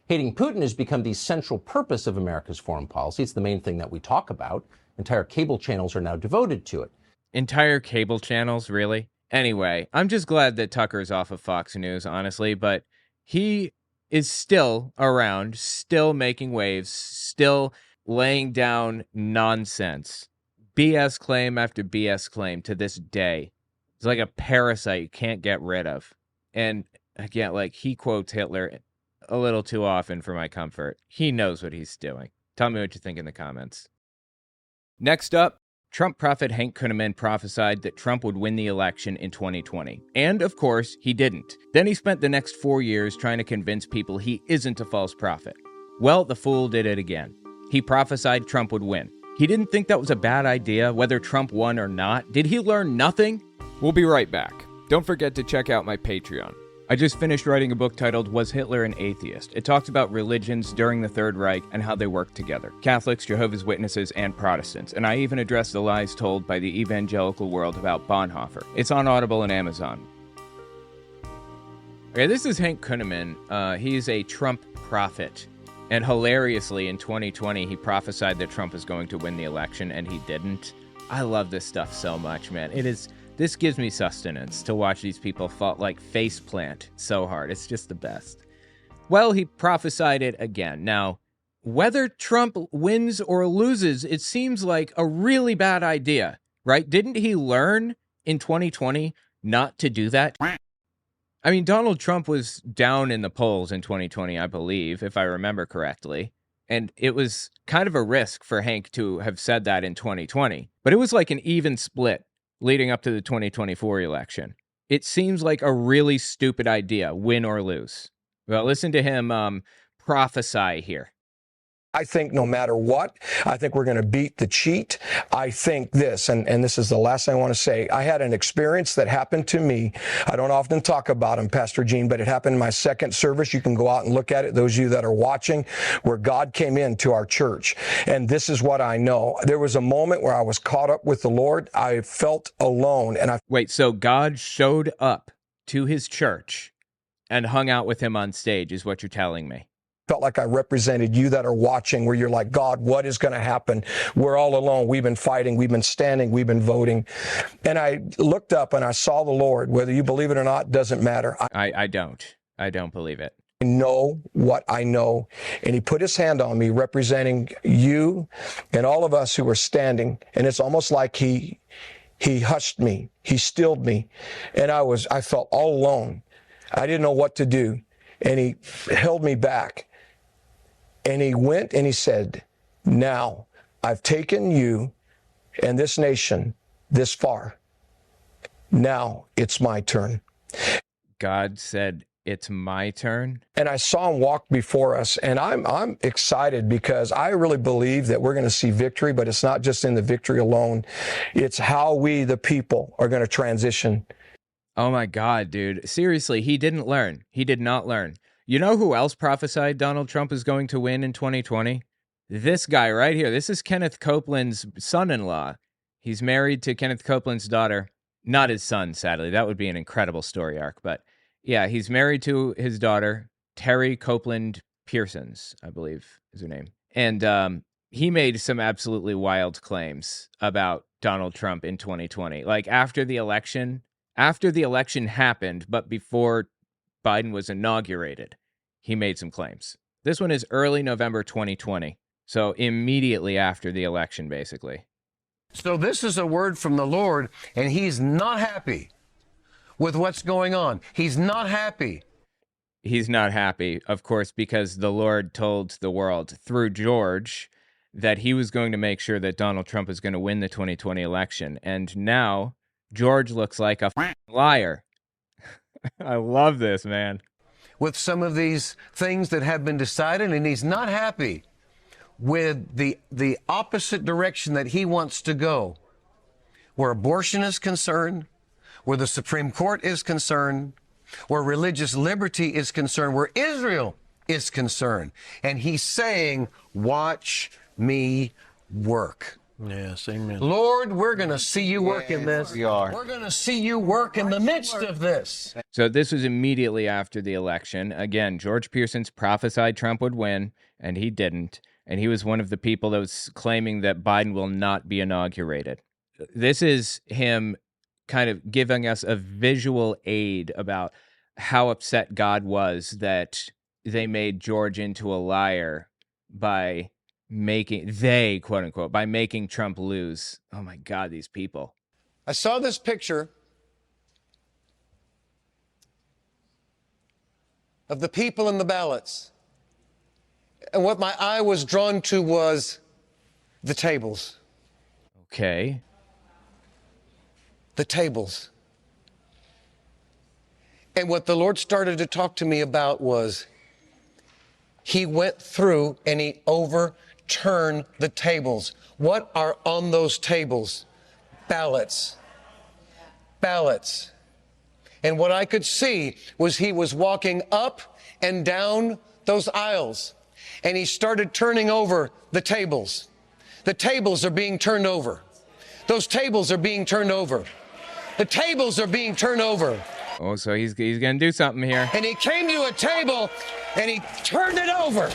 Hating Putin has become the central purpose of America's foreign policy. It's the main thing that we talk about. Entire cable channels are now devoted to it. Entire cable channels, really? Anyway, I'm just glad that Tucker's off of Fox News, honestly, but he is still around, still making waves, still laying down nonsense. BS claim after BS claim to this day. It's like a parasite you can't get rid of. And again, like, he quotes Hitler a little too often for my comfort. He knows what he's doing. Tell me what you think in the comments. Next up, Trump prophet Hank Kunneman prophesied that Trump would win the election in 2020. And, of course, he didn't. Then he spent the next 4 years trying to convince people he isn't a false prophet. Well, the fool did it again. He prophesied Trump would win. He didn't think that was a bad idea, whether Trump won or not. Did he learn nothing? We'll be right back. Don't forget to check out my Patreon. I just finished writing a book titled Was Hitler an Atheist? It talks about religions during the Third Reich and how they work together. Catholics, Jehovah's Witnesses, and Protestants. And I even address the lies told by the evangelical world about Bonhoeffer. It's on Audible and Amazon. Okay, this is Hank Kunneman. He's a Trump prophet. And hilariously, in 2020, he prophesied that Trump is going to win the election, and he didn't. I love this stuff so much, man. This gives me sustenance to watch these people faceplant so hard. It's just the best. Well, he prophesied it again. Now, whether Trump wins or loses, it seems like a really bad idea, right? Didn't he learn in 2020 not to do that? I mean, Donald Trump was down in the polls in 2020, I believe, if I remember correctly. And it was kind of a risk for Hank to have said that in 2020. But it was like an even split leading up to the 2024 election. It seems like a really stupid idea, win or lose. Well, listen to him prophesy here. I think no matter what, I think we're going to beat the cheat. I think this, and this is the last thing I want to say. I had an experience that happened to me. I don't often talk about him, Pastor Gene, but it happened in my second service. You can go out and look at it, those of you that are watching, where God came into our church. And this is what I know. There was a moment where I was caught up with the Lord. I felt alone. Wait, so God showed up to his church and hung out with him on stage, is what you're telling me? Felt like I represented you that are watching, where you're like, God, what is going to happen? We're all alone. We've been fighting. We've been standing. We've been voting. And I looked up and I saw the Lord. Whether you believe it or not, doesn't matter. I don't believe it. I know what I know. And he put his hand on me, representing you and all of us who were standing. And it's almost like he hushed me. He stilled me. And I felt all alone. I didn't know what to do. And he held me back. And he went and he said, now I've taken you and this nation this far. Now it's my turn. God said, it's my turn. And I saw him walk before us. And I'm excited because I really believe that we're going to see victory, but it's not just in the victory alone. It's how we, the people, are going to transition. Oh my God, dude. Seriously, he didn't learn. He did not learn. You know who else prophesied Donald Trump is going to win in 2020? This guy right here, this is Kenneth Copeland's son-in-law. He's married to Kenneth Copeland's daughter. Not his son, sadly. That would be an incredible story arc. But yeah, he's married to his daughter, Terry Copeland Pearsons, I believe is her name. And he made some absolutely wild claims about Donald Trump in 2020. Like after the election happened, but before Biden was inaugurated, he made some claims. This one is early November 2020. So immediately after the election, basically. So this is a word from the Lord, and he's not happy with what's going on. He's not happy. He's not happy, of course, because the Lord told the world through George that he was going to make sure that Donald Trump was going to win the 2020 election. And now George looks like a liar. I love this, man. With some of these things that have been decided, and he's not happy with the opposite direction that he wants to go, where abortion is concerned, where the Supreme Court is concerned, where religious liberty is concerned, where Israel is concerned. And he's saying, watch me work. Yes, amen. Lord, we're going to see you work in this. we are. We're going to see you work in the midst of this. So this was immediately after the election. Again, George Pearsons prophesied Trump would win, and he didn't. And he was one of the people that was claiming that Biden will not be inaugurated. This is him kind of giving us a visual aid about how upset God was that they made George into a liar by making, they, quote unquote, by making Trump lose. Oh my God, these people. I saw this picture of the people in the ballots. And what my eye was drawn to was the tables. Okay. The tables. And what the Lord started to talk to me about was he went through and he overturned the tables. What are on those tables? Ballots. Ballots. And what I could see was he was walking up and down those aisles. And he started turning over the tables. The tables are being turned over. Those tables are being turned over. The tables are being turned over. Oh, so he's going to do something here. And he came to a table and he turned it over.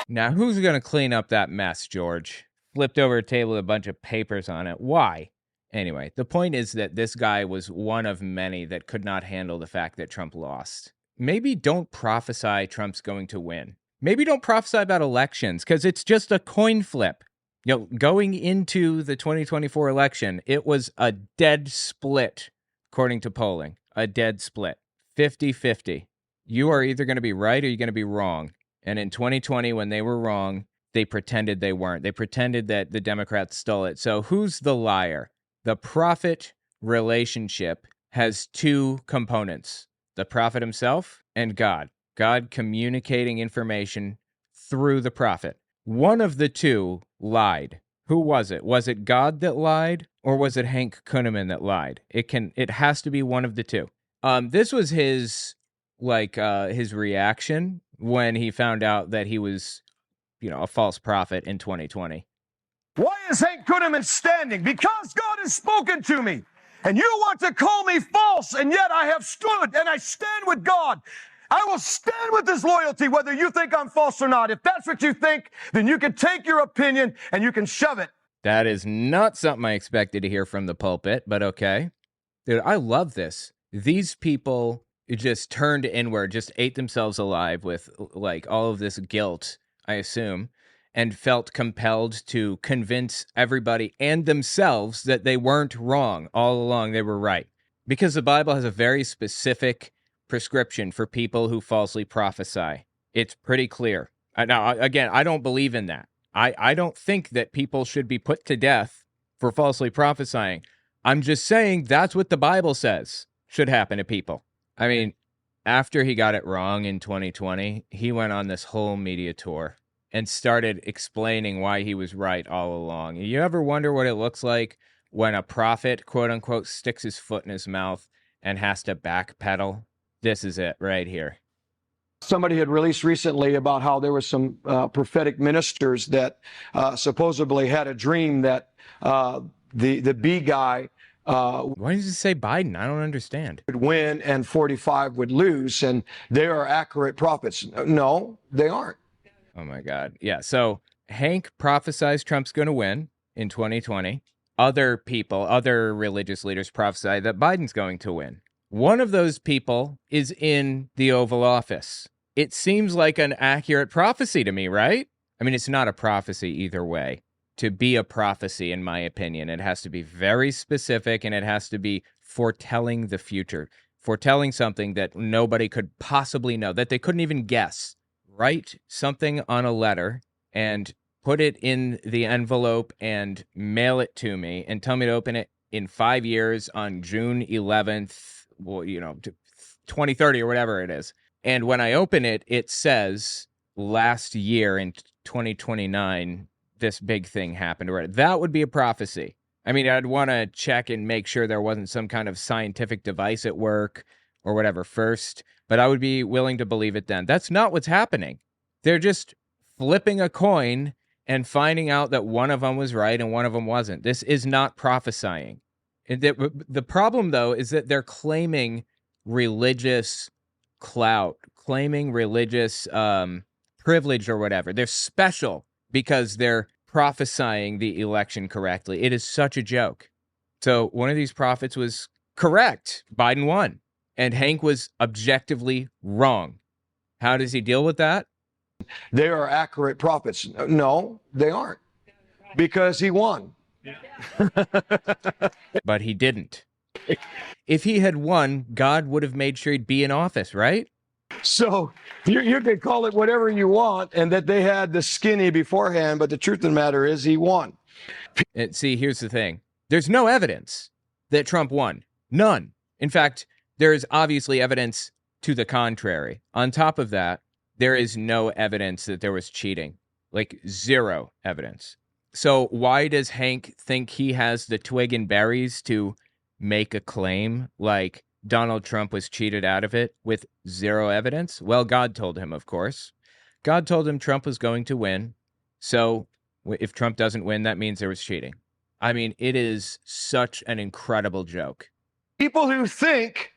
Now, who's going to clean up that mess, George? Flipped over a table with a bunch of papers on it. Why? Anyway, the point is that this guy was one of many that could not handle the fact that Trump lost. Maybe don't prophesy Trump's going to win. Maybe don't prophesy about elections, because it's just a coin flip. You know, going into the 2024 election, it was a dead split, according to polling. A dead split. 50-50. You are either going to be right or you're going to be wrong. And in 2020, when they were wrong, they pretended they weren't. They pretended that the Democrats stole it. So who's the liar? The prophet relationship has two components. The prophet himself and God. God communicating information through the prophet. One of the two lied. Who was it? Was it God that lied, or was it Hank Kunneman that lied? It has to be one of the two. This was his reaction when he found out that he was, a false prophet in 2020. Why is Hank Kunneman standing? Because God has spoken to me. And you want to call me false, and yet I have stood, and I stand with God. I will stand with His loyalty, whether you think I'm false or not. If that's what you think, then you can take your opinion and you can shove it. That is not something I expected to hear from the pulpit, but okay. Dude, I love this. These people just turned inward, just ate themselves alive with all of this guilt, I assume, and felt compelled to convince everybody and themselves that they weren't wrong. All along, they were right. Because the Bible has a very specific prescription for people who falsely prophesy. It's pretty clear. Now, again, I don't believe in that. I don't think that people should be put to death for falsely prophesying. I'm just saying that's what the Bible says should happen to people. I mean, after he got it wrong in 2020, he went on this whole media tour and started explaining why he was right all along. You ever wonder what it looks like when a prophet, quote unquote, sticks his foot in his mouth and has to backpedal? This is it right here. Somebody had released recently about how there was some prophetic ministers that supposedly had a dream that the B guy Why does it say Biden? I don't understand. would win and 45 would lose, and they are accurate prophets. No, they aren't. Oh my God. Yeah. So Hank prophesies Trump's going to win in 2020. Other people, other religious leaders prophesy that Biden's going to win. One of those people is in the Oval Office. It seems like an accurate prophecy to me, right? I mean, it's not a prophecy either way. To be a prophecy, in my opinion, it has to be very specific and it has to be foretelling the future, foretelling something that nobody could possibly know, that they couldn't even guess. Write something on a letter and put it in the envelope and mail it to me and tell me to open it in 5 years on June 11th, well, 2030 or whatever it is. And when I open it, it says last year in 2029, this big thing happened. Or that would be a prophecy. I mean, I'd want to check and make sure there wasn't some kind of scientific device at work or whatever first, but I would be willing to believe it then. That's not what's happening. They're just flipping a coin and finding out that one of them was right and one of them wasn't. This is not prophesying. The problem, though, is that they're claiming religious clout, claiming religious privilege or whatever. They're special because they're prophesying the election correctly. It is such a joke. So one of these prophets was correct. Biden won. And Hank was objectively wrong. How does he deal with that? They are accurate prophets. No, they aren't, because he won. But he didn't. If he had won, God would have made sure he'd be in office, right? So you can call it whatever you want, and that they had the skinny beforehand, but the truth of the matter is he won. And see, here's the thing. There's no evidence that Trump won. None. In fact, there is obviously evidence to the contrary. On top of that, there is no evidence that there was cheating. Like, zero evidence. So why does Hank think he has the twig and berries to make a claim like Donald Trump was cheated out of it with zero evidence? Well, God told him, of course. God told him Trump was going to win. So if Trump doesn't win, that means there was cheating. I mean, it is such an incredible joke. People who think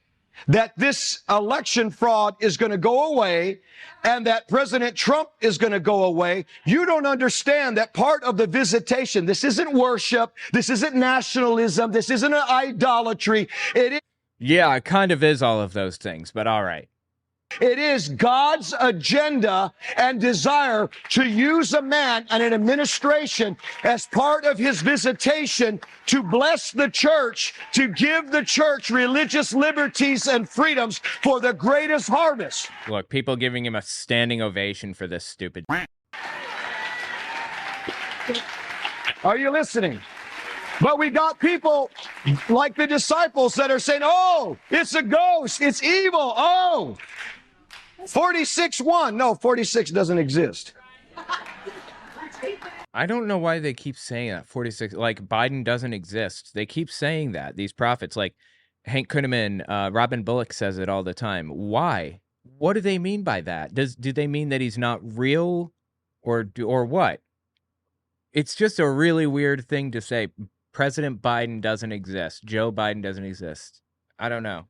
that this election fraud is going to go away and that President Trump is going to go away, you don't understand that part of the visitation, this isn't worship, this isn't nationalism, this isn't an idolatry. Yeah, it kind of is all of those things, but all right. It is God's agenda and desire to use a man and an administration as part of his visitation to bless the church, to give the church religious liberties and freedoms for the greatest harvest. Look, people giving him a standing ovation for this stupid. Are you listening? But we got people like the disciples that are saying, oh, it's a ghost, it's evil, oh. 46-1. No, 46 doesn't exist. I don't know why they keep saying that. 46, like Biden doesn't exist. They keep saying that. These prophets, like Hank Kunneman, Robin Bullock says it all the time. Why? What do they mean by that? Do they mean that he's not real, or what? It's just a really weird thing to say. President Biden doesn't exist. Joe Biden doesn't exist. I don't know.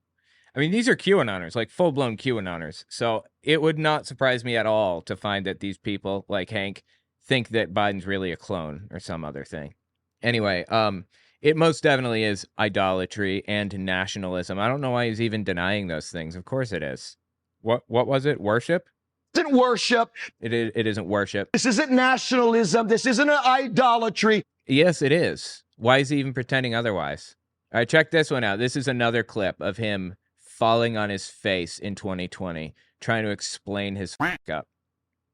I mean, these are QAnoners, like full-blown QAnoners. So it would not surprise me at all to find that these people, like Hank, think that Biden's really a clone or some other thing. Anyway, it most definitely is idolatry and nationalism. I don't know why he's even denying those things. Of course it is. What was it? Worship? It isn't worship. It isn't worship. This isn't nationalism. This isn't an idolatry. Yes, it is. Why is he even pretending otherwise? All right, check this one out. This is another clip of him falling on his face in 2020, trying to explain his up.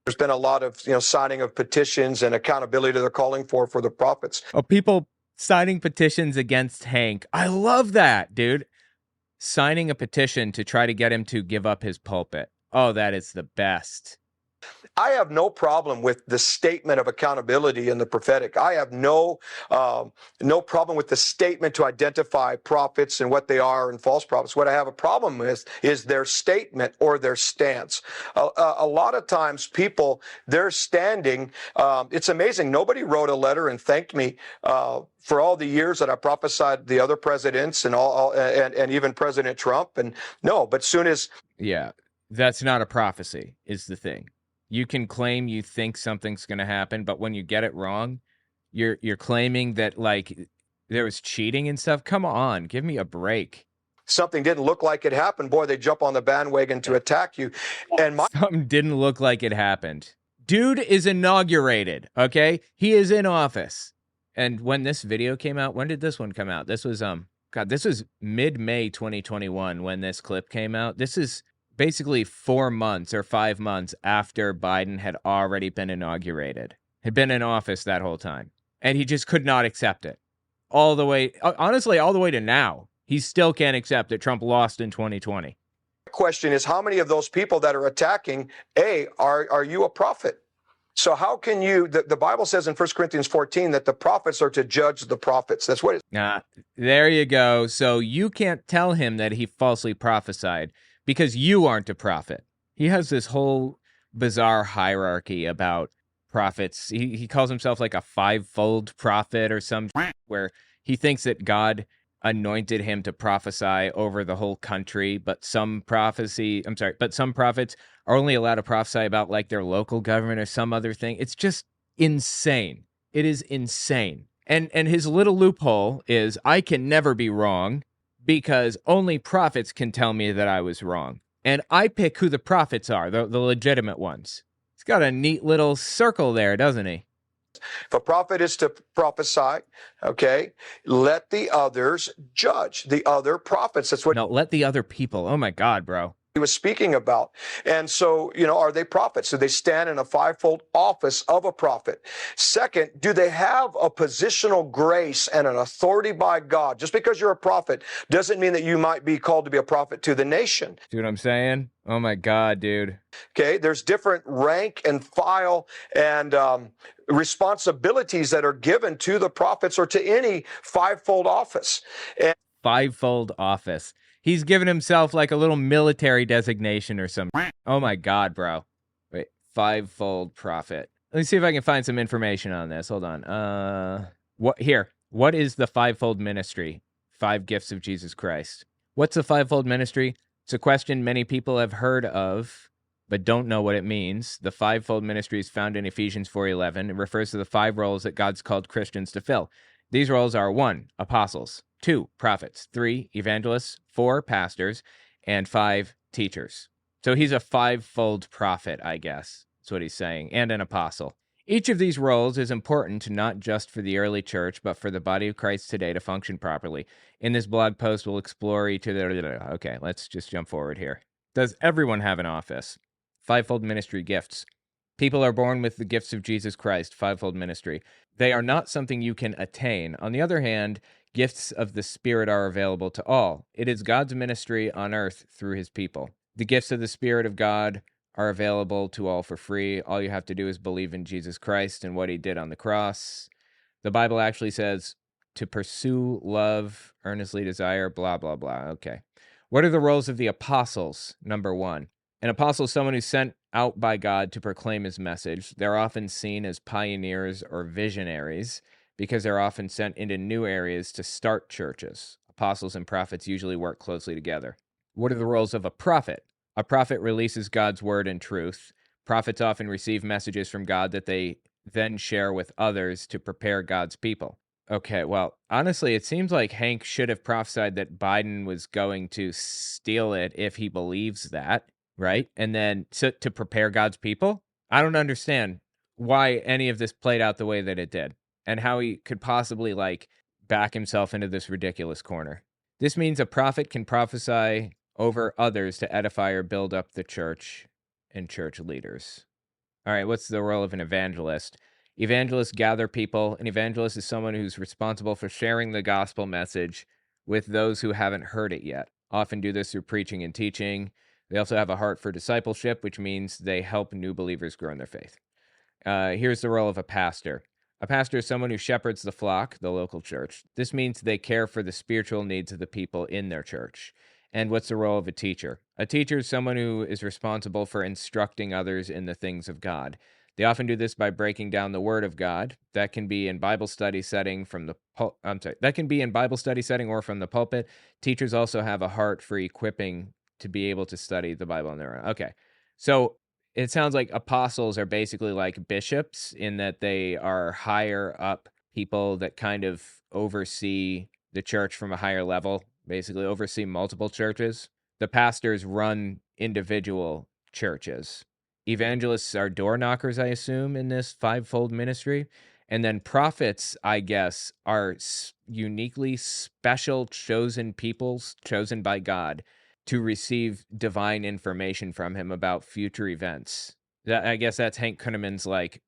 There's been a lot of, signing of petitions and accountability they're calling for the prophets. Oh, people signing petitions against Hank. I love that, dude. Signing a petition to try to get him to give up his pulpit. Oh, that is the best. I have no problem with the statement of accountability in the prophetic. I have no problem with the statement to identify prophets and what they are and false prophets. What I have a problem with is their statement or their stance. A lot of times people, they're standing, it's amazing. Nobody wrote a letter and thanked me for all the years that I prophesied the other presidents and even President Trump. And no, but soon as... Yeah, that's not a prophecy is the thing. You can claim you think something's going to happen, but when you get it wrong, you're claiming that like there was cheating and stuff. Come on, give me a break. Something didn't look like it happened, boy, they jump on the bandwagon to attack you. And something didn't look like it happened. Dude is inaugurated, okay? He is in office. And when this video came out, when did this one come out? This was this was mid-May 2021 when this clip came out. This is basically 4 months or 5 months after Biden had already been inaugurated, had been in office that whole time. And he just could not accept it. All the way, honestly, all the way to now. He still can't accept that Trump lost in 2020. The question is, how many of those people that are attacking, are you a prophet? So how can you, the Bible says in 1 Corinthians 14 that the prophets are to judge the prophets. That's what it... There you go. So you can't tell him that he falsely prophesied because you aren't a prophet. He has this whole bizarre hierarchy about prophets. He calls himself like a fivefold prophet or some where he thinks that God anointed him to prophesy over the whole country, but some prophets are only allowed to prophesy about like their local government or some other thing. It's just insane. It is insane. And his little loophole is I can never be wrong because only prophets can tell me that I was wrong. And I pick who the prophets are, the legitimate ones. He's got a neat little circle there, doesn't he? If a prophet is to prophesy, okay, let the others judge, the other prophets. That's what... No, let the other people. Oh my God, bro. He was speaking about. And so, are they prophets? Do they stand in a fivefold office of a prophet? Second, do they have a positional grace and an authority by God? Just because you're a prophet doesn't mean that you might be called to be a prophet to the nation. See what I'm saying? Oh my God, dude. Okay, there's different rank and file and responsibilities that are given to the prophets or to any fivefold office. Fivefold office. He's given himself like a little military designation or something. Oh my God, bro. Wait, fivefold prophet. Let me see if I can find some information on this. Hold on. What is the fivefold ministry? 5 gifts of Jesus Christ. What's the fivefold ministry? It's a question many people have heard of, but don't know what it means. The fivefold ministry is found in Ephesians 4:11. It refers to the 5 roles that God's called Christians to fill. These roles are 1, apostles, 2, prophets, 3, evangelists, 4, pastors, and 5, teachers. So he's a fivefold prophet, I guess. That's what he's saying, and an apostle. Each of these roles is important not just for the early church, but for the body of Christ today to function properly. In this blog post, we'll explore each of the... Okay, let's just jump forward here. Does everyone have an office? Fivefold ministry gifts. People are born with the gifts of Jesus Christ, fivefold ministry. They are not something you can attain. On the other hand, gifts of the Spirit are available to all. It is God's ministry on earth through his people. The gifts of the Spirit of God are available to all for free. All you have to do is believe in Jesus Christ and what he did on the cross. The Bible actually says to pursue, love, earnestly desire, blah, blah, blah. Okay. What are the roles of the apostles? Number 1. An apostle is someone who's sent out by God to proclaim his message. They're often seen as pioneers or visionaries because they're often sent into new areas to start churches. Apostles and prophets usually work closely together. What are the roles of a prophet? A prophet releases God's word and truth. Prophets often receive messages from God that they then share with others to prepare God's people. Okay, well, honestly, it seems like Hank should have prophesied that Biden was going to steal it if he believes that. Right? And then to prepare God's people? I don't understand why any of this played out the way that it did and how he could possibly back himself into this ridiculous corner. This means a prophet can prophesy over others to edify or build up the church and church leaders. All right, what's the role of an evangelist? Evangelists gather people. An evangelist is someone who's responsible for sharing the gospel message with those who haven't heard it yet. Often do this through preaching and teaching. They also have a heart for discipleship, which means they help new believers grow in their faith. Here's the role of a pastor. A pastor is someone who shepherds the flock, the local church. This means they care for the spiritual needs of the people in their church. And what's the role of a teacher? A teacher is someone who is responsible for instructing others in the things of God. They often do this by breaking down the Word of God. That can be in Bible study setting that can be in Bible study setting or from the pulpit. Teachers also have a heart for equipping to be able to study the Bible on their own. Okay, so it sounds like apostles are basically like bishops in that they are higher up people that kind of oversee the church from a higher level, basically oversee multiple churches. The pastors run individual churches. Evangelists are door knockers, I assume, in this fivefold ministry. And then prophets, I guess, are uniquely special chosen peoples, chosen by God, to receive divine information from him about future events. I guess that's Hank Kunneman's like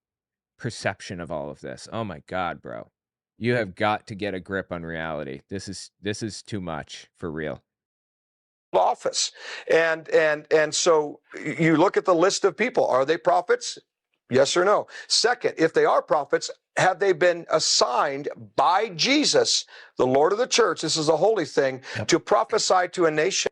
perception of all of this. Oh my God, bro. You have got to get a grip on reality. This is too much for real. Office. And so you look at the list of people. Are they prophets? Yes or no? Second, if they are prophets, have they been assigned by Jesus, the Lord of the church, this is a holy thing, to prophesy to a nation?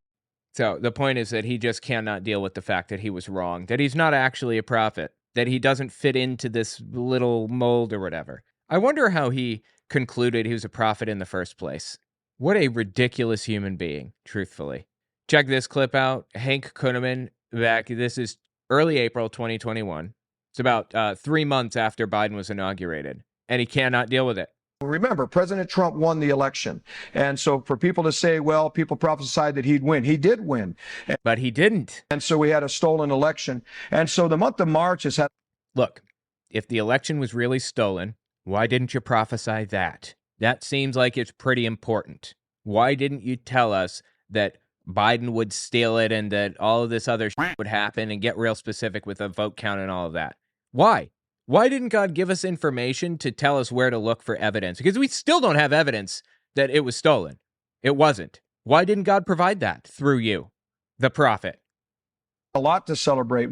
So the point is that he just cannot deal with the fact that he was wrong, that he's not actually a prophet, that he doesn't fit into this little mold or whatever. I wonder how he concluded he was a prophet in the first place. What a ridiculous human being, truthfully. Check this clip out. Hank Kunneman, this is early April 2021. It's about 3 months after Biden was inaugurated, and he cannot deal with it. Remember, President Trump won the election. And so for people to say, well, people prophesied that he'd win. He did win. But he didn't. And so we had a stolen election. And so the month of March has had... Look, if the election was really stolen, why didn't you prophesy that? That seems like it's pretty important. Why didn't you tell us that Biden would steal it and that all of this other shit would happen and get real specific with a vote count and all of that? Why? Why didn't God give us information to tell us where to look for evidence? Because we still don't have evidence that it was stolen. It wasn't. Why didn't God provide that through you, the prophet? A lot to celebrate.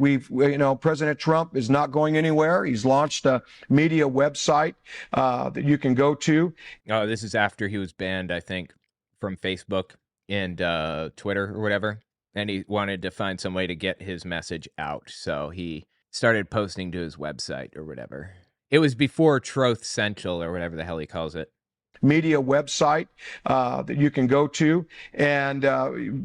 President Trump is not going anywhere. He's launched a media website that you can go to. Oh, this is after he was banned, I think, from Facebook and Twitter or whatever. And he wanted to find some way to get his message out. So he started posting to his website or whatever. It was before Truth Central or whatever the hell he calls it. Media website that you can go to and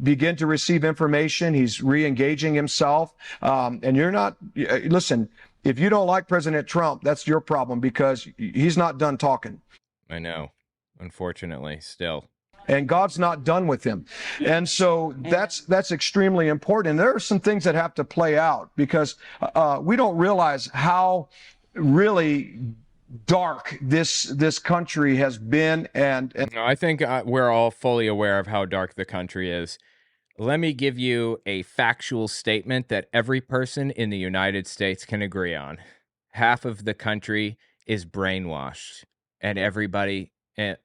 begin to receive information. He's re-engaging himself. And you're not, listen, if you don't like President Trump, that's your problem because he's not done talking. I know, unfortunately, still. And God's not done with him. And so that's extremely important. And there are some things that have to play out because we don't realize how really dark this country has been. And no, I think we're all fully aware of how dark the country is. Let me give you a factual statement that every person in the United States can agree on. Half of the country is brainwashed, and everybody...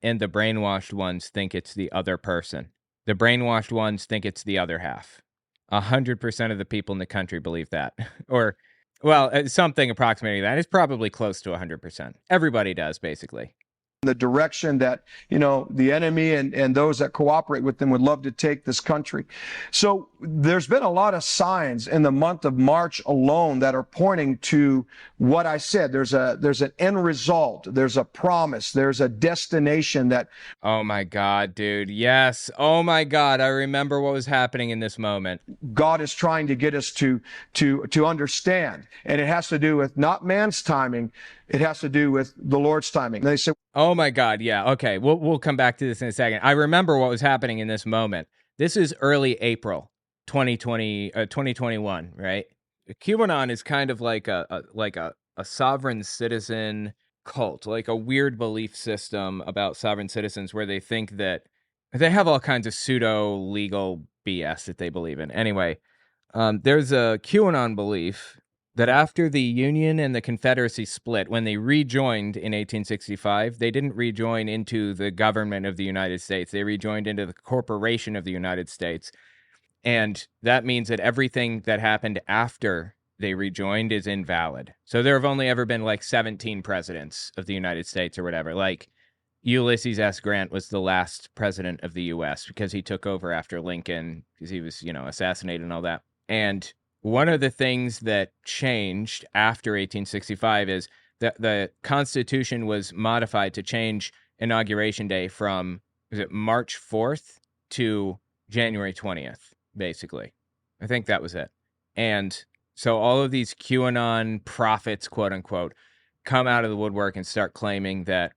And the brainwashed ones think it's the other person. The brainwashed ones think it's the other half. 100% of the people in the country believe that. Or, well, something approximating that. It's probably close to 100%. Everybody does, basically. The direction that, the enemy and those that cooperate with them would love to take this country. So there's been a lot of signs in the month of March alone that are pointing to what I said. There's an end result. There's a promise. There's a destination that... Oh my God, dude. Yes. Oh my God. I remember what was happening in this moment. God is trying to get us to understand. And it has to do with not man's timing. It has to do with the Lord's timing. They say, oh my God, yeah, okay. We'll come back to this in a second. I remember what was happening in this moment. This is early April 2021, right? QAnon is kind of like a sovereign citizen cult, like a weird belief system about sovereign citizens where they think that they have all kinds of pseudo-legal BS that they believe in. Anyway, there's a QAnon belief that after the Union and the Confederacy split, when they rejoined in 1865, they didn't rejoin into the government of the United States. They rejoined into the corporation of the United States. And that means that everything that happened after they rejoined is invalid. So there have only ever been like 17 presidents of the United States or whatever. Like Ulysses S. Grant was the last president of the U.S. because he took over after Lincoln because he was, assassinated and all that. And one of the things that changed after 1865 is that the Constitution was modified to change Inauguration Day from, was it March 4th to January 20th, basically. I think that was it. And so all of these QAnon prophets, quote unquote, come out of the woodwork and start claiming that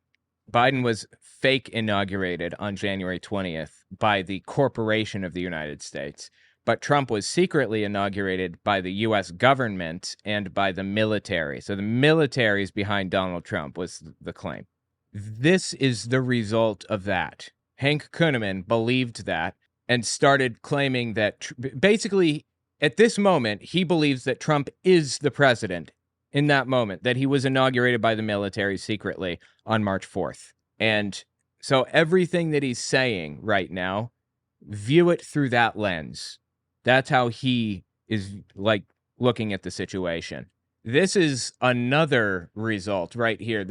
Biden was fake inaugurated on January 20th by the corporation of the United States, but Trump was secretly inaugurated by the U.S. government and by the military. So the military is behind Donald Trump, was the claim. This is the result of that. Hank Kunneman believed that and started claiming that basically at this moment, he believes that Trump is the president in that moment, that he was inaugurated by the military secretly on March 4th. And so everything that he's saying right now, view it through that lens. That's how he is like looking at the situation. This is another result right here.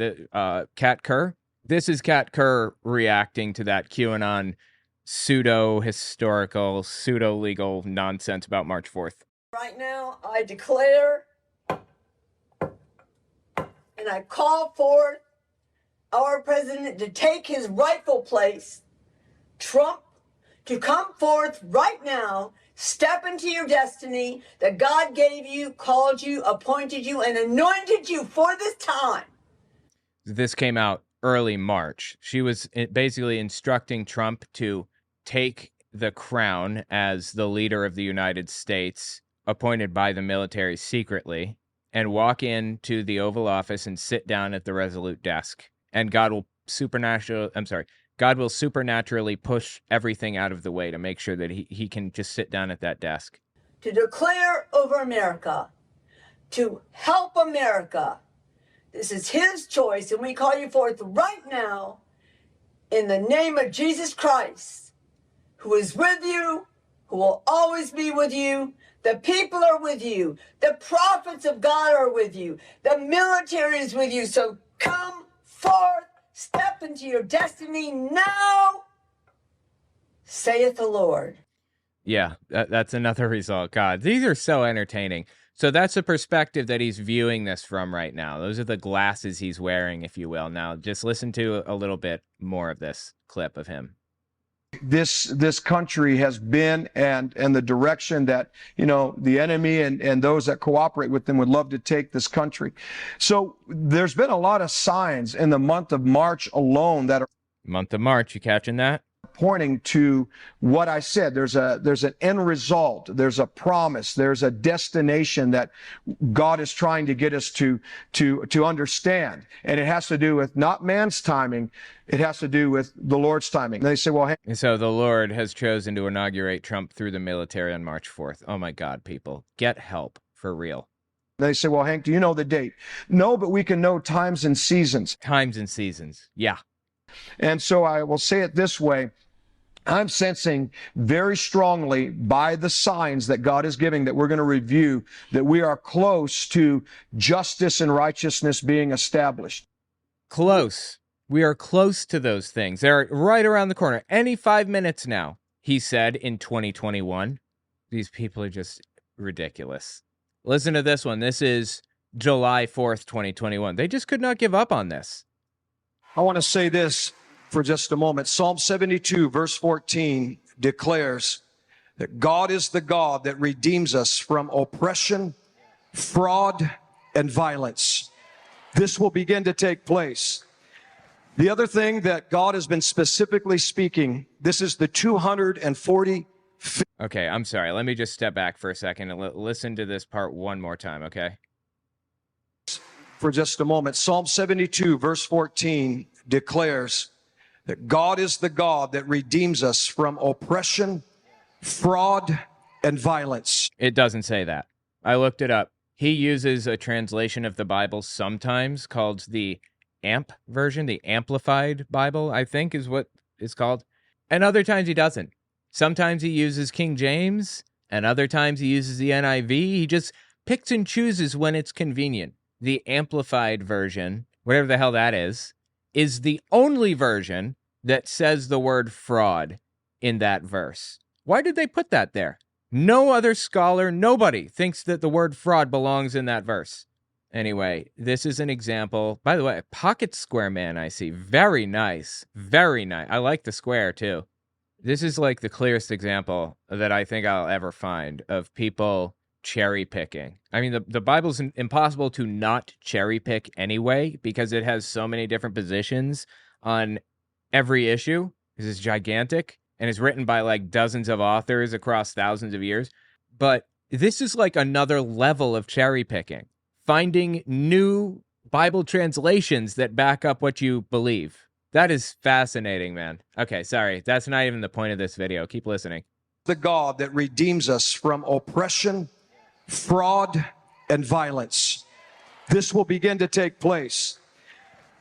Kat Kerr. This is Kat Kerr reacting to that QAnon pseudo-historical, pseudo-legal nonsense about March 4th. Right now, I declare and I call forth our president to take his rightful place, Trump, to come forth right now, step into your destiny that God gave you, called you, appointed you, and anointed you for this time. This came out early March. She was basically instructing Trump to take the crown as the leader of the United States, appointed by the military secretly, and walk into the Oval Office and sit down at the Resolute desk. And God will supernaturally push everything out of the way to make sure that he can just sit down at that desk. To declare over America, to help America. This is his choice, and we call you forth right now in the name of Jesus Christ, who is with you, who will always be with you. The people are with you. The prophets of God are with you. The military is with you. So come forth, step into your destiny now, saith the Lord. Yeah, that's another result. God, these are so entertaining. So that's the perspective that he's viewing this from right now. Those are the glasses he's wearing, if you will. Now, just listen to a little bit more of this clip of him. This country has been and the direction that, the enemy and those that cooperate with them would love to take this country. So there's been a lot of signs in the month of March alone that are month of March, you catching that? Pointing to what I said. There's an end result. There's a promise. There's a destination that God is trying to get us to understand. And it has to do with not man's timing. It has to do with the Lord's timing. And they say, well, hey. So the Lord has chosen to inaugurate Trump through the military on March 4th. Oh my God, people, get help for real. They say, well, Hank, do you know the date? No, but we can know times and seasons. Times and seasons. Yeah. And so I will say it this way. I'm sensing very strongly by the signs that God is giving that we're going to review that we are close to justice and righteousness being established. Close. We are close to those things. They're right around the corner. Any 5 minutes now, he said in 2021. These people are just ridiculous. Listen to this one. This is July 4th, 2021. They just could not give up on this. I want to say this for just a moment. Psalm 72, verse 14 declares that God is the God that redeems us from oppression, fraud, and violence. This will begin to take place. The other thing that God has been specifically speaking, this is the 240. Okay, I'm sorry. Let me just step back for a second and listen to this part one more time, okay? For just a moment. Psalm 72, verse 14 declares that God is the God that redeems us from oppression, fraud, and violence. It doesn't say that. I looked it up. He uses a translation of the Bible sometimes called the AMP version, the Amplified Bible, I think is what it's called. And other times he doesn't. Sometimes he uses King James, and other times he uses the NIV. He just picks and chooses when it's convenient. The amplified version, whatever the hell that is the only version that says the word fraud in that verse. Why did they put that there? No other scholar, nobody thinks that the word fraud belongs in that verse. Anyway, this is an example. By the way, Pocket Square Man I see. Very nice. Very nice. I like the square, too. This is like the clearest example that I think I'll ever find of people cherry picking. I mean, the Bible's impossible to not cherry pick anyway, because it has so many different positions on every issue. This is gigantic, and it's written by like dozens of authors across thousands of years. But this is like another level of cherry picking. Finding new Bible translations that back up what you believe. That is fascinating, man. Okay, sorry. That's not even the point of this video. Keep listening. The God that redeems us from oppression, fraud, and violence. This will begin to take place.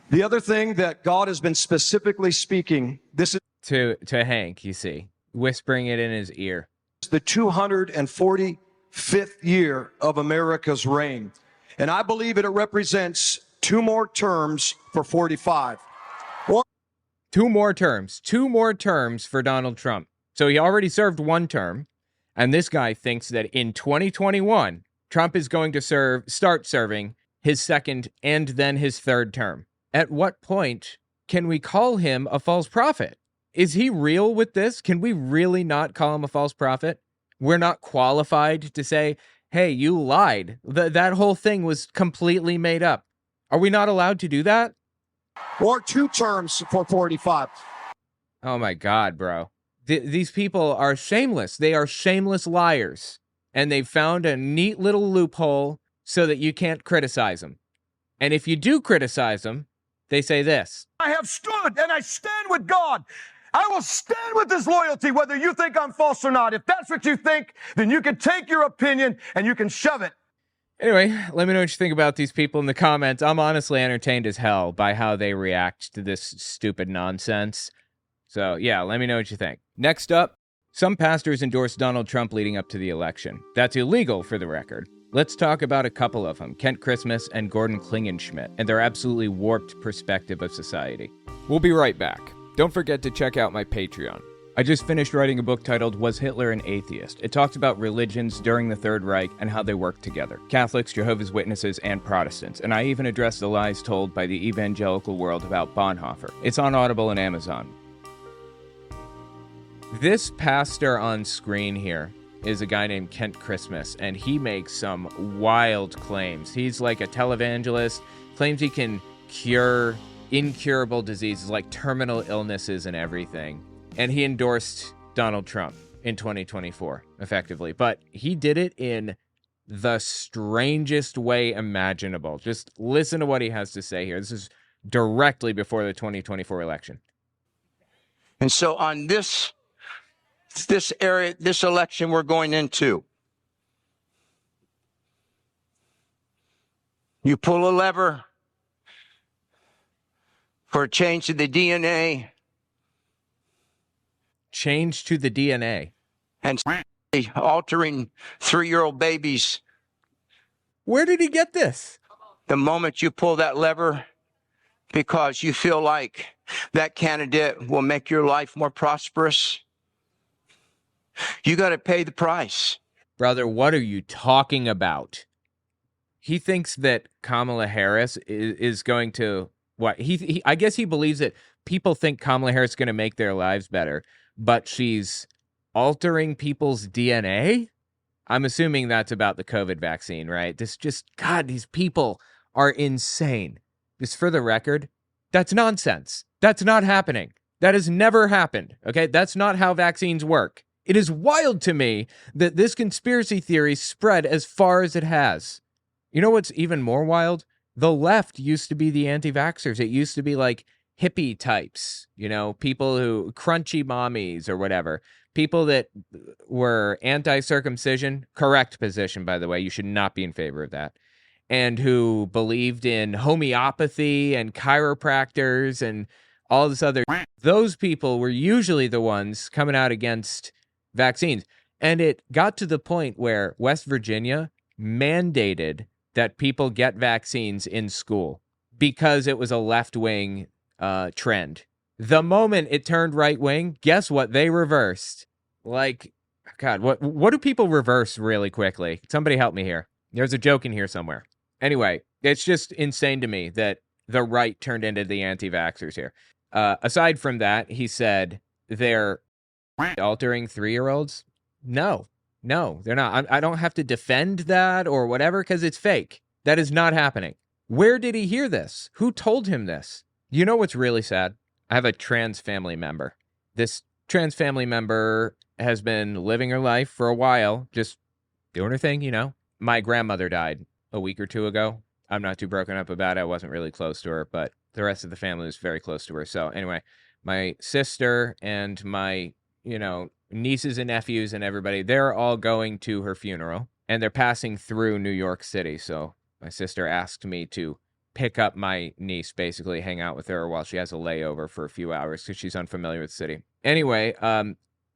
The other thing that God has been specifically speaking, this is to Hank, you see, whispering it in his ear. The 245th year of America's reign. And I believe it represents 2 more terms for 45. Two more terms for Donald Trump. So he already served 1 term, and this guy thinks that in 2021, Trump is going to start serving his 2nd and then his 3rd term. At what point can we call him a false prophet? Is he real with this? Can we really not call him a false prophet? We're not qualified to say, hey, you lied. That whole thing was completely made up. Are we not allowed to do that? Or 2 terms for 45. Oh my God, bro. These people are shameless. They are shameless liars. And they've found a neat little loophole so that you can't criticize them. And if you do criticize them, they say this. I have stood and I stand with God. I will stand with his loyalty, whether you think I'm false or not. If that's what you think, then you can take your opinion and you can shove it. Anyway, let me know what you think about these people in the comments. I'm honestly entertained as hell by how they react to this stupid nonsense. So, yeah, let me know what you think. Next up, some pastors endorsed Donald Trump leading up to the election. That's illegal, for the record. Let's talk about a couple of them, Kent Christmas and Gordon Klingenschmitt, and their absolutely warped perspective of society. We'll be right back. Don't forget to check out my Patreon. I just finished writing a book titled Was Hitler an Atheist? It talks about religions during the Third Reich and how they work together. Catholics, Jehovah's Witnesses, and Protestants. And I even address the lies told by the evangelical world about Bonhoeffer. It's on Audible and Amazon. This pastor on screen here is a guy named Kent Christmas, and he makes some wild claims. He's like a televangelist, claims he can cure incurable diseases like terminal illnesses and everything. And he endorsed Donald Trump in 2024, effectively. But he did it in the strangest way imaginable. Just listen to what he has to say here. This is directly before the 2024 election. And so on this election we're going into, you pull a lever for a change to the DNA. Change to the DNA. And altering 3-year-old babies. Where did he get this? The moment you pull that lever because you feel like that candidate will make your life more prosperous, you got to pay the price. Brother, what are you talking about? He thinks that Kamala Harris is going to, what? I guess he believes that people think Kamala Harris is going to make their lives better, but she's altering people's DNA? I'm assuming that's about the COVID vaccine, right? God, these people are insane. Just for the record, that's nonsense. That's not happening. That has never happened, okay? That's not how vaccines work. It is wild to me that this conspiracy theory spread as far as it has. You know what's even more wild? The left used to be the anti-vaxxers. It used to be like hippie types, you know, people who crunchy mommies or whatever, people that were anti-circumcision, correct position, by the way, you should not be in favor of that, and who believed in homeopathy and chiropractors and all this other, those people were usually the ones coming out against vaccines. And it got to the point where West Virginia mandated that people get vaccines in school because it was a left-wing trend. The moment it turned right-wing, guess what? They reversed. Like, God, what do people reverse really quickly? Somebody help me here. There's a joke in here somewhere. Anyway, it's just insane to me that the right turned into the anti-vaxxers here. Aside from that, he said they're altering 3-year-olds. No, they're not. I don't have to defend that or whatever because it's fake. That is not happening. Where did he hear this? Who told him this? You know what's really sad? I have a trans family member. This trans family member has been living her life for a while, just doing her thing, you know. My grandmother died a week or two ago. I'm not too broken up about it. I wasn't really close to her, but the rest of the family was very close to her. So anyway, my sister and my, nieces and nephews and everybody, they're all going to her funeral, and they're passing through New York City. So my sister asked me to pick up my niece, basically hang out with her while she has a layover for a few hours because she's unfamiliar with the city. Anyway,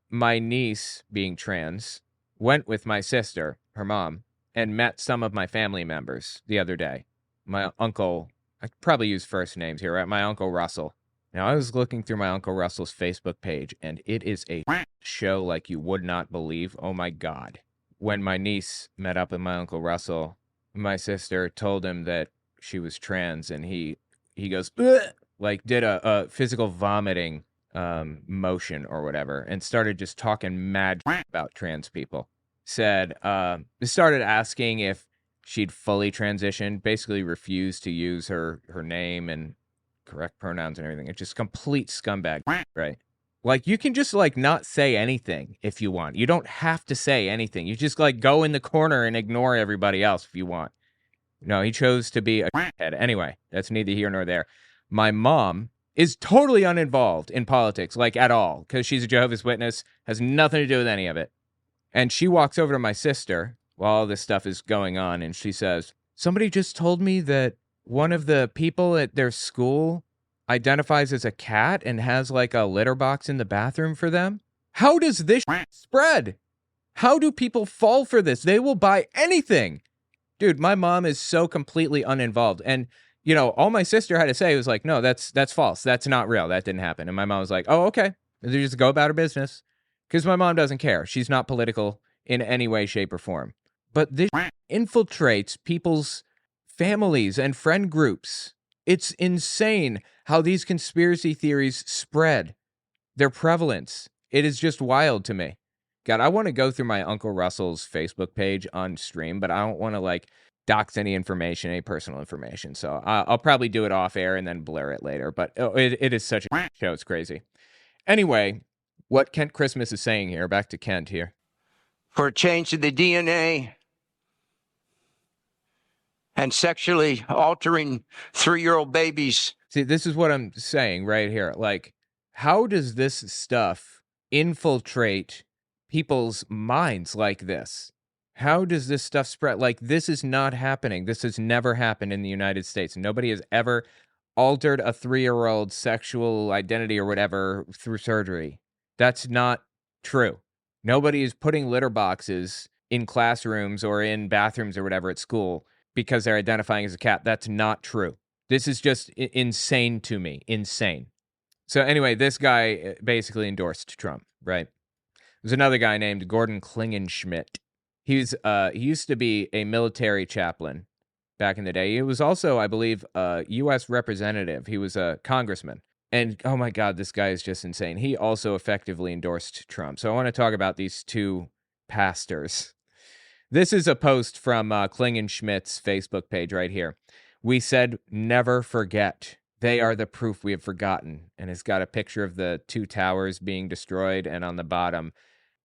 my niece, being trans, went with my sister, her mom, and met some of my family members the other day. My uncle, I probably use first names here, right? My Uncle Russell. Now, I was looking through my Uncle Russell's Facebook page, and it is a show like you would not believe. Oh, my God. When my niece met up with my Uncle Russell, my sister told him that she was trans, and he goes, "Bleh," like did a physical vomiting motion or whatever, and started just talking mad about trans people. Started asking if she'd fully transitioned, basically refused to use her name and correct pronouns and everything. It's just complete scumbag, right? Like, you can just, not say anything if you want. You don't have to say anything. You just, go in the corner and ignore everybody else if you want. No, he chose to be a head. Anyway, that's neither here nor there. My mom is totally uninvolved in politics, at all, because she's a Jehovah's Witness, has nothing to do with any of it. And she walks over to my sister while all this stuff is going on, and she says, "Somebody just told me that one of the people at their school identifies as a cat and has, a litter box in the bathroom for them." How does this spread? How do people fall for this? They will buy anything. Dude, my mom is so completely uninvolved. And, all my sister had to say was no, that's false. That's not real. That didn't happen. And my mom was like, "Oh, okay." They just go about her business. Because my mom doesn't care. She's not political in any way, shape, or form. But this infiltrates people's families and friend groups. It's insane how these conspiracy theories spread. Their prevalence. It is just wild to me. God, I want to go through my Uncle Russell's Facebook page on stream, but I don't want to dox any information, any personal information. So I'll probably do it off air and then blur it later. But it is such a show. It's crazy. Anyway, what Kent Christmas is saying here, back to Kent here. For a change to the DNA and sexually altering 3-year-old babies. See, this is what I'm saying right here. How does this stuff infiltrate people's minds like this? How does this stuff spread? This is not happening. This has never happened in the United States. Nobody has ever altered a 3-year-old's sexual identity or whatever through surgery. That's not true. Nobody is putting litter boxes in classrooms or in bathrooms or whatever at school because they're identifying as a cat. That's not true. This is just insane to me. Insane. So anyway, this guy basically endorsed Trump, right? There's another guy named Gordon Klingenschmitt. He used to be a military chaplain back in the day. He was also, I believe, a U.S. representative. He was a congressman. And, oh my God, this guy is just insane. He also effectively endorsed Trump. So I want to talk about these two pastors. This is a post from Klingenschmidt's Facebook page right here. "We said never forget. They are the proof we have forgotten." And it's got a picture of the two towers being destroyed. And on the bottom,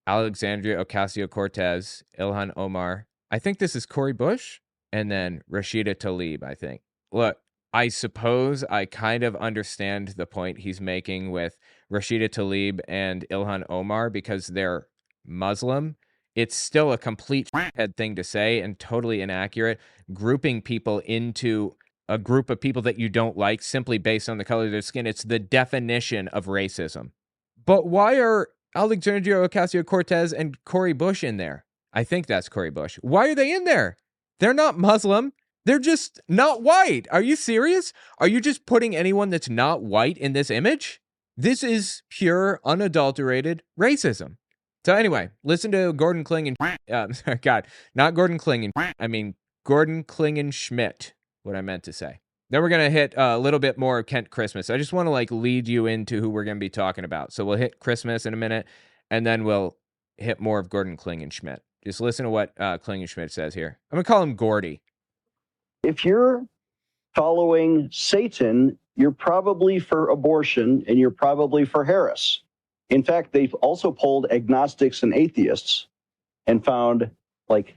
Alexandria Ocasio-Cortez, Ilhan Omar. I think this is Cori Bush. And then Rashida Tlaib, I think. Look, I suppose I kind of understand the point he's making with Rashida Tlaib and Ilhan Omar because they're Muslim. It's still a complete head thing to say and totally inaccurate. Grouping people into a group of people that you don't like simply based on the color of their skin. It's the definition of racism. But why are Alexandria Ocasio-Cortez and Cori Bush in there. I think that's Cori Bush. Why are they in there? They're not Muslim. They're just not white. Are you serious? Are you just putting anyone that's not white in this image? This is pure, unadulterated racism. So anyway, listen to Gordon not Gordon Klingen. I mean, Gordon Klingenschmitt, what I meant to say. Then we're going to hit a little bit more of Kent Christmas. I just want to lead you into who we're going to be talking about. So we'll hit Christmas in a minute, and then we'll hit more of Gordon Klingenschmitt. Just listen to what Klingenschmitt says here. I'm going to call him Gordy. If you're following Satan, you're probably for abortion, and you're probably for Harris. In fact, they've also polled agnostics and atheists and found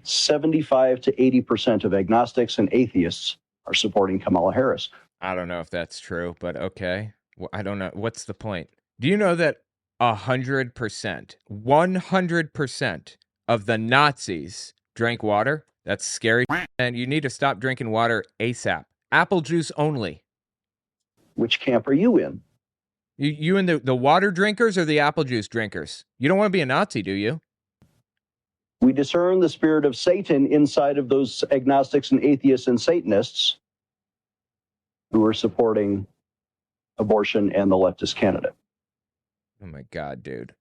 75 to 80% of agnostics and atheists are supporting Kamala Harris. I don't know if that's true, but okay. Well, I don't know. What's the point? Do you know that 100% of the Nazis drank water? That's scary. And you need to stop drinking water ASAP. Apple juice only. Which camp are you in? You in the water drinkers or the apple juice drinkers? You don't want to be a Nazi, do you? We discern the spirit of Satan inside of those agnostics and atheists and Satanists who are supporting abortion and the leftist candidate. Oh my God, dude.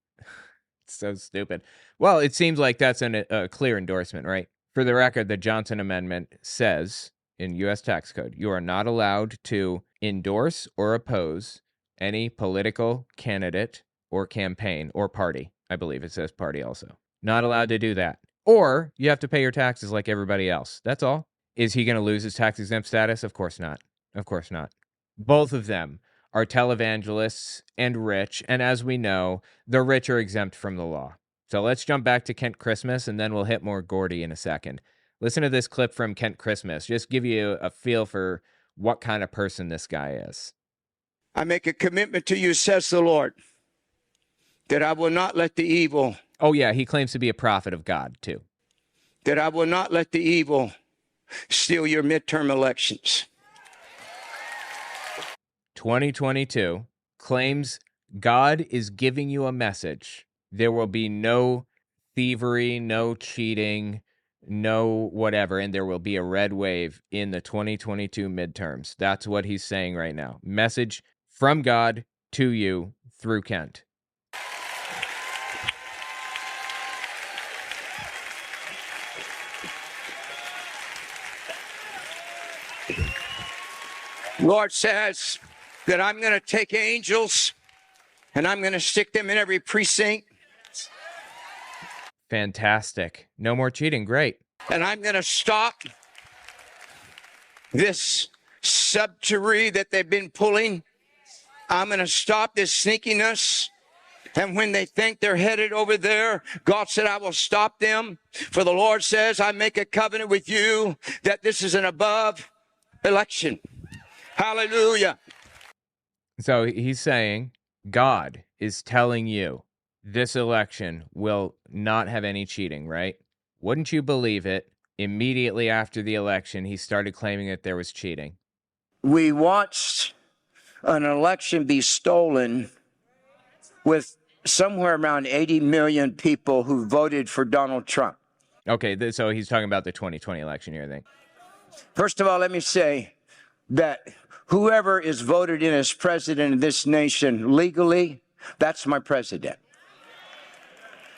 It's so stupid. Well, it seems like that's a clear endorsement, right? For the record, the Johnson Amendment says in U.S. tax code, you are not allowed to endorse or oppose any political candidate or campaign or party. I believe it says party also. Not allowed to do that. Or you have to pay your taxes like everybody else. That's all. Is he going to lose his tax exempt status? Of course not. Of course not. Both of them are televangelists and rich. And as we know, the rich are exempt from the law. So let's jump back to Kent Christmas, and then we'll hit more Gordy in a second. Listen to this clip from Kent Christmas. Just give you a feel for what kind of person this guy is. I make a commitment to you, says the Lord, that I will not let the evil. Oh, yeah, he claims to be a prophet of God, too. That I will not let the evil steal your midterm elections. 2022 claims God is giving you a message. There will be no thievery, no cheating, no whatever, and there will be a red wave in the 2022 midterms. That's what he's saying right now. Message from God to you through Kent. Lord says that I'm going to take angels and I'm going to stick them in every precinct. Fantastic. No more cheating. Great. And I'm going to stop this subterfuge that they've been pulling. I'm going to stop this sneakiness. And when they think they're headed over there, God said, I will stop them. For the Lord says, I make a covenant with you that this is an above election. Hallelujah. So he's saying God is telling you this election will not have any cheating, right? Wouldn't you believe it? Immediately after the election, he started claiming that there was cheating. We watched an election be stolen with somewhere around 80 million people who voted for Donald Trump. Okay, so he's talking about the 2020 election here, I think. First of all, let me say that whoever is voted in as president of this nation legally, that's my president.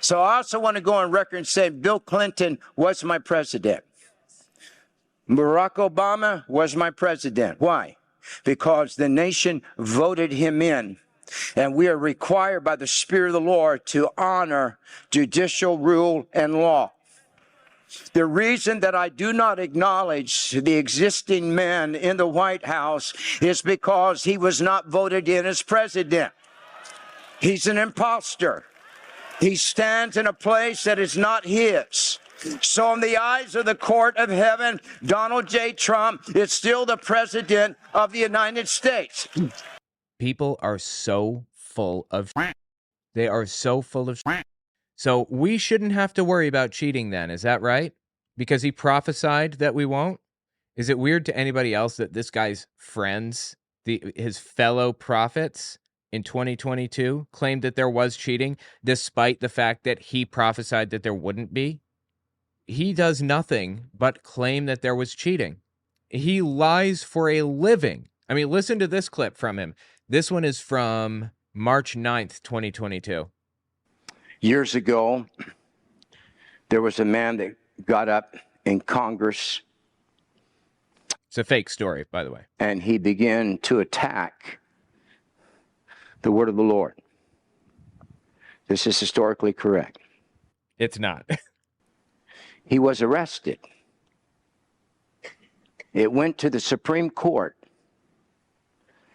So I also want to go on record and say Bill Clinton was my president. Barack Obama was my president. Why? Because the nation voted him in. And we are required by the Spirit of the Lord to honor judicial rule and law. The reason that I do not acknowledge the existing man in the White House is because he was not voted in as president. He's an imposter. He stands in a place that is not his. So in the eyes of the court of heaven, Donald J. Trump is still the president of the United States. People are so full of shit. They are so full of shit. So we shouldn't have to worry about cheating then, is that right? Because he prophesied that we won't? Is it weird to anybody else that this guy's friends, his fellow prophets, in 2022 claimed that there was cheating, despite the fact that he prophesied that there wouldn't be? He does nothing but claim that there was cheating. He lies for a living. I mean, listen to this clip from him. This one is from March 9th, 2022. Years ago, there was a man that got up in Congress. It's a fake story, by the way. And he began to attack the word of the Lord. This is historically correct. It's not. He was arrested. It went to the Supreme Court,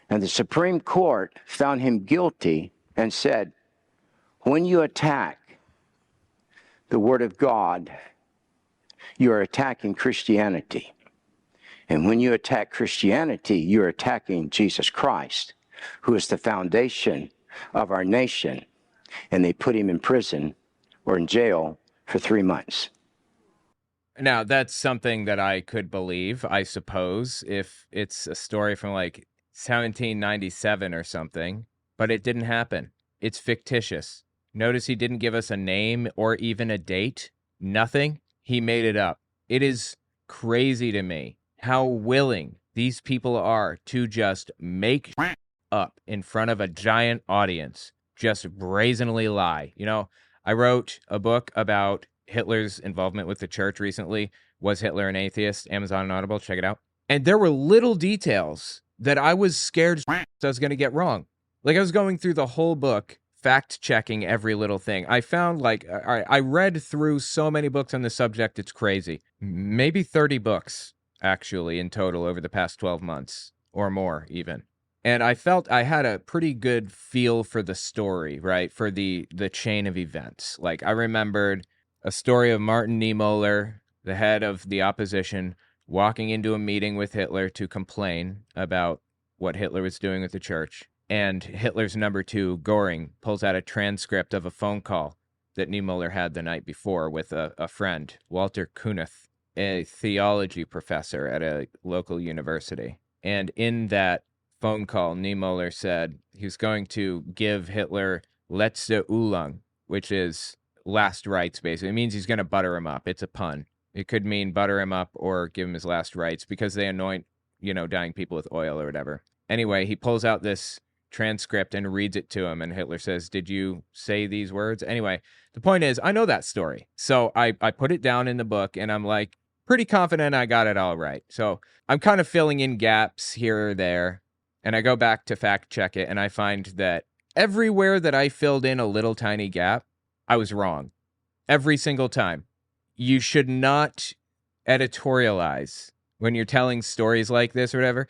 and the Supreme Court found him guilty and said, when you attack the Word of God, you are attacking Christianity. And when you attack Christianity, you're attacking Jesus Christ, who is the foundation of our nation. And they put him in prison or in jail for 3 months. Now, that's something that I could believe, I suppose, if it's a story from like 1797 or something, but it didn't happen. It's fictitious. Notice he didn't give us a name or even a date. Nothing. He made it up. It is crazy to me how willing these people are to just make up in front of a giant audience, just brazenly lie. You know, I wrote a book about Hitler's involvement with the church recently. Was Hitler an atheist? Amazon and Audible, check it out. And there were little details that I was scared I was going to get wrong. Like I was going through the whole book, fact-checking every little thing. I found like, all right, I read through so many books on the subject, it's crazy. Maybe 30 books, actually, in total over the past 12 months, or more even. And I felt I had a pretty good feel for the story, right? For the chain of events. Like I remembered a story of Martin Niemöller, the head of the opposition, walking into a meeting with Hitler to complain about what Hitler was doing with the church. And Hitler's number two, Göring, pulls out a transcript of a phone call that Niemöller had the night before with a friend, Walter Kunneth, a theology professor at a local university. And in that phone call, Niemöller said he was going to give Hitler letzte Ölung, which is last rites, basically. It means he's going to butter him up. It's a pun. It could mean butter him up or give him his last rites because they anoint, dying people with oil or whatever. Anyway, he pulls out this transcript and reads it to him, and Hitler says, "Did you say these words?" Anyway, the point is, I know that story. So I put it down in the book, and I'm like pretty confident I got it all right. So I'm kind of filling in gaps here or there, and I go back to fact check it, and I find that everywhere that I filled in a little tiny gap, I was wrong. Every single time. You should not editorialize when you're telling stories like this or whatever.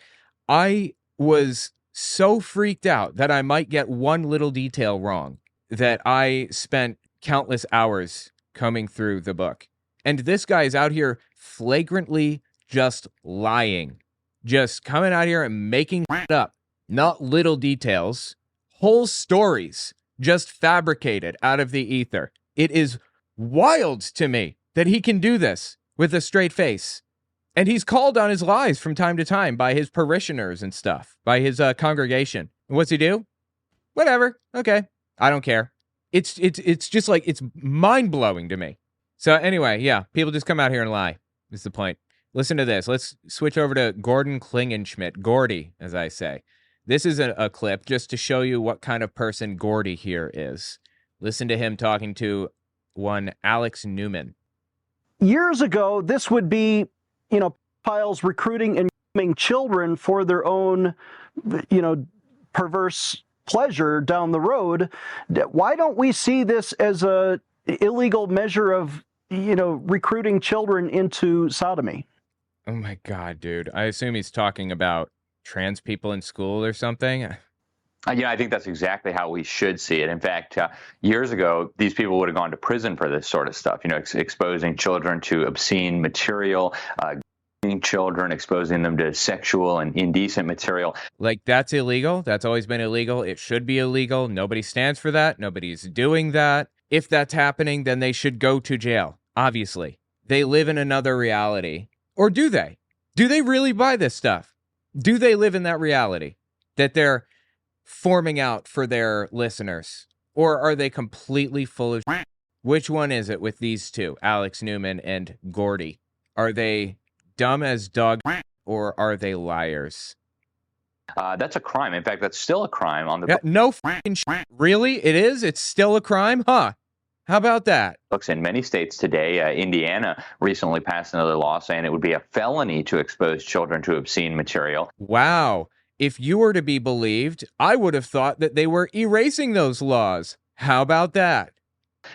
I was so freaked out that I might get one little detail wrong that I spent countless hours combing through the book. And this guy is out here flagrantly just lying. Just coming out here and making up. Not little details. Whole stories just fabricated out of the ether. It is wild to me that he can do this with a straight face. And he's called on his lies from time to time by his parishioners and stuff, by his congregation. And what's he do? Whatever. Okay. I don't care. It's just like, it's mind-blowing to me. So anyway, yeah, people just come out here and lie, is the point. Listen to this. Let's switch over to Gordon Klingenschmitt, Gordy, as I say. This is a clip just to show you what kind of person Gordy here is. Listen to him talking to one Alex Newman. Years ago, this would be, pedophiles recruiting and grooming children for their own, perverse pleasure down the road. Why don't we see this as a illegal measure of, recruiting children into sodomy? Oh my God, dude. I assume he's talking about trans people in school or something. I think that's exactly how we should see it. In fact, years ago, these people would have gone to prison for this sort of stuff, exposing children to obscene material, children, exposing them to sexual and indecent material. Like, that's illegal. That's always been illegal. It should be illegal. Nobody stands for that. Nobody's doing that. If that's happening, then they should go to jail, obviously. They live in another reality. Or do they? Do they really buy this stuff? Do they live in that reality? That they're forming out for their listeners? Or are they completely full of shit? Which one is it with these two, Alex Newman and Gordy? Are they dumb as dog shit, or are they liars? That's a crime. In fact, that's still a crime on the Yeah, no fucking shit. Really? It is? It's still a crime? Huh? How about that? books in many states today. Indiana recently passed another law saying it would be a felony to expose children to obscene material. Wow. If you were to be believed, I would have thought that they were erasing those laws. How about that?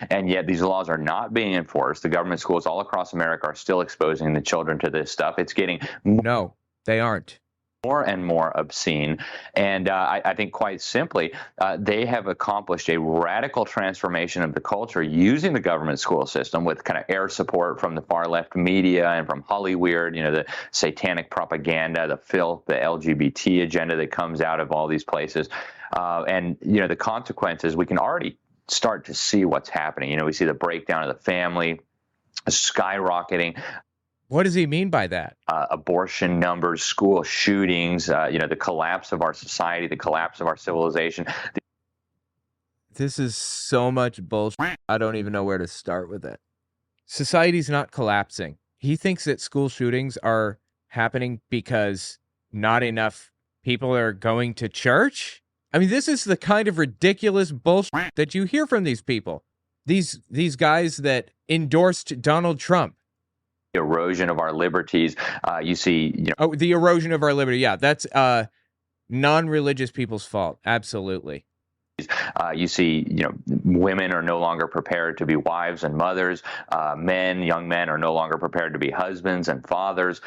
And yet these laws are not being enforced. The government schools all across America are still exposing the children to this stuff. It's getting No, they aren't. more and more obscene. And I think quite simply, they have accomplished a radical transformation of the culture using the government school system with kind of air support from the far left media and from Hollywood, you know, the satanic propaganda, the filth, the LGBT agenda that comes out of all these places. And, you know, the consequences, we can already start to see what's happening. You know, we see the breakdown of the family skyrocketing. What does he mean by that? Abortion numbers, school shootings, you know, the collapse of our society, the collapse of our civilization. This is so much bullshit. I don't even know where to start with it. Society's not collapsing. He thinks that school shootings are happening because not enough people are going to church. I mean, this is the kind of ridiculous bullshit that you hear from these people. These guys that endorsed Donald Trump. Erosion of our liberties. You see, you know, Oh, the erosion of our liberty. Yeah, that's non-religious people's fault. Absolutely. You see, you know, women are no longer prepared to be wives and mothers. Young men are no longer prepared to be husbands and fathers.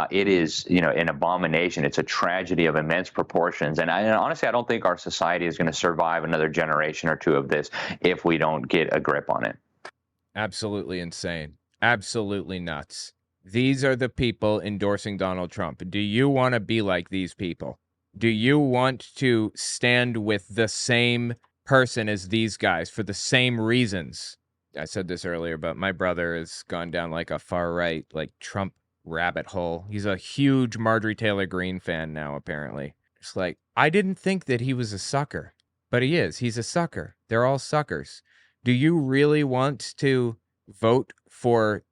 It is, you know, an abomination. It's a tragedy of immense proportions. And honestly, I don't think our society is going to survive another generation or two of this if we don't get a grip on it. Absolutely insane. Absolutely nuts. These are the people endorsing Donald Trump. Do you want to be like these people? Do you want to stand with the same person as these guys for the same reasons? I said this earlier, but my brother has gone down like a far right, like Trump rabbit hole. He's a huge Marjorie Taylor Greene fan now, apparently. It's like, I didn't think that he was a sucker, but he is. He's a sucker. They're all suckers. Do you really want to vote for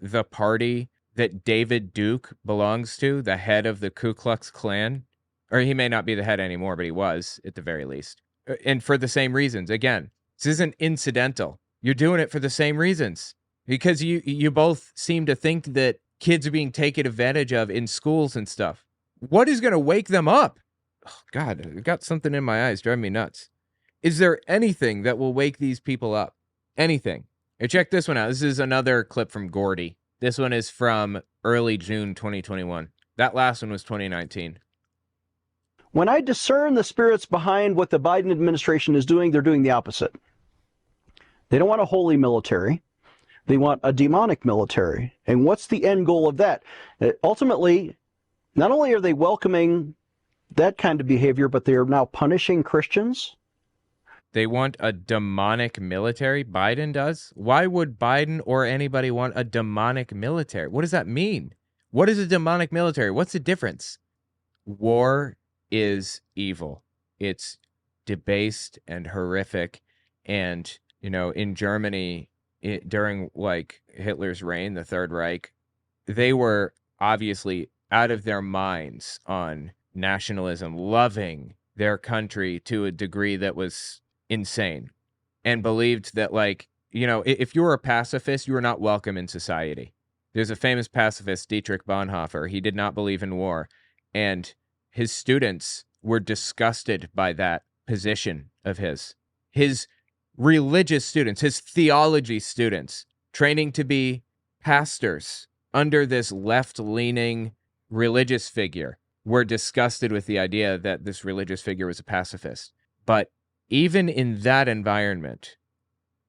the party that David Duke belongs to, the head of the Ku Klux Klan? Or he may not be the head anymore, but he was, at the very least. And for the same reasons. Again, this isn't incidental. You're doing it for the same reasons. Because you both seem to think that kids are being taken advantage of in schools and stuff. What is going to wake them up? Oh, God, I've got something in my eyes driving me nuts. Is there anything that will wake these people up? Anything? Hey, check this one out. This is another clip from Gordy. This one is from early June 2021. That last one was 2019. When I discern the spirits behind what the Biden administration is doing, they're doing the opposite. They don't want a holy military. They want a demonic military. And what's the end goal of that? Ultimately, not only are they welcoming that kind of behavior, but they are now punishing Christians. They want a demonic military? Biden does? Why would Biden or anybody want a demonic military? What does that mean? What is a demonic military? What's the difference? War is evil. It's debased and horrific. And, you know, in Germany, during like Hitler's reign, the Third Reich, they were obviously out of their minds on nationalism, loving their country to a degree that was insane, and believed that, like, you know, if you were a pacifist, you were not welcome in society. There's a famous pacifist, Dietrich Bonhoeffer. He did not believe in war, and his students were disgusted by that position of his. His religious students, his theology students, training to be pastors under this left-leaning religious figure, were disgusted with the idea that this religious figure was a pacifist. But even in that environment,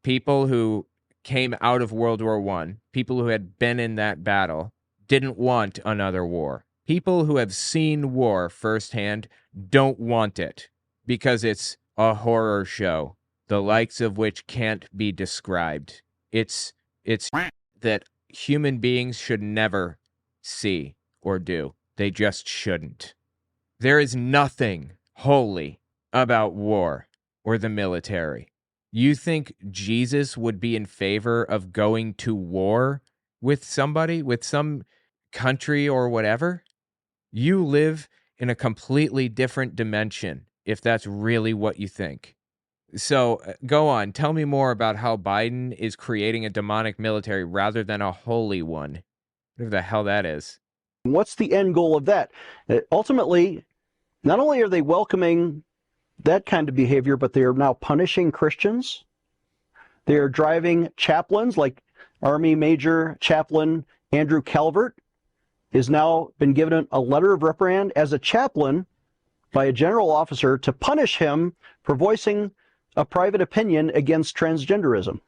people who came out of World War I, people who had been in that battle, didn't want another war. People who have seen war firsthand don't want it because it's a horror show, the likes of which can't be described. It's that human beings should never see or do. They just shouldn't. There is nothing holy about war or the military. You think Jesus would be in favor of going to war with somebody, with some country or whatever? You live in a completely different dimension if that's really what you think. So go on. Tell me more about how Biden is creating a demonic military rather than a holy one. Whatever the hell that is. What's the end goal of that? Ultimately, not only are they welcoming that kind of behavior, but they are now punishing Christians. They are driving chaplains like Army Major Chaplain Andrew Calvert has now been given a letter of reprimand as a chaplain by a general officer to punish him for voicing a private opinion against transgenderism.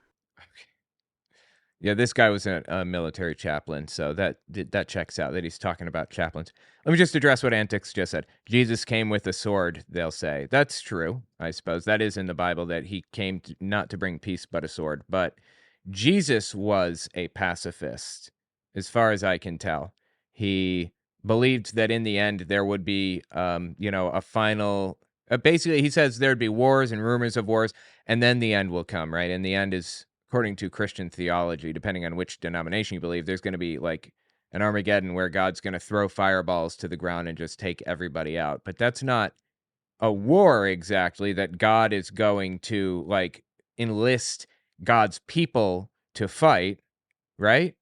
Yeah, this guy was a military chaplain, so that checks out that he's talking about chaplains. Let me just address what Antics just said. Jesus came with a sword, they'll say. That's true, I suppose. That is in the Bible, that he came not to bring peace but a sword. But Jesus was a pacifist, as far as I can tell. He believed that in the end there would be, a final... basically, he says there'd be wars and rumors of wars, and then the end will come, right? And the end is... according to Christian theology, depending on which denomination you believe, there's going to be like an Armageddon where God's going to throw fireballs to the ground and just take everybody out. But that's not a war exactly that God is going to like enlist God's people to fight, right?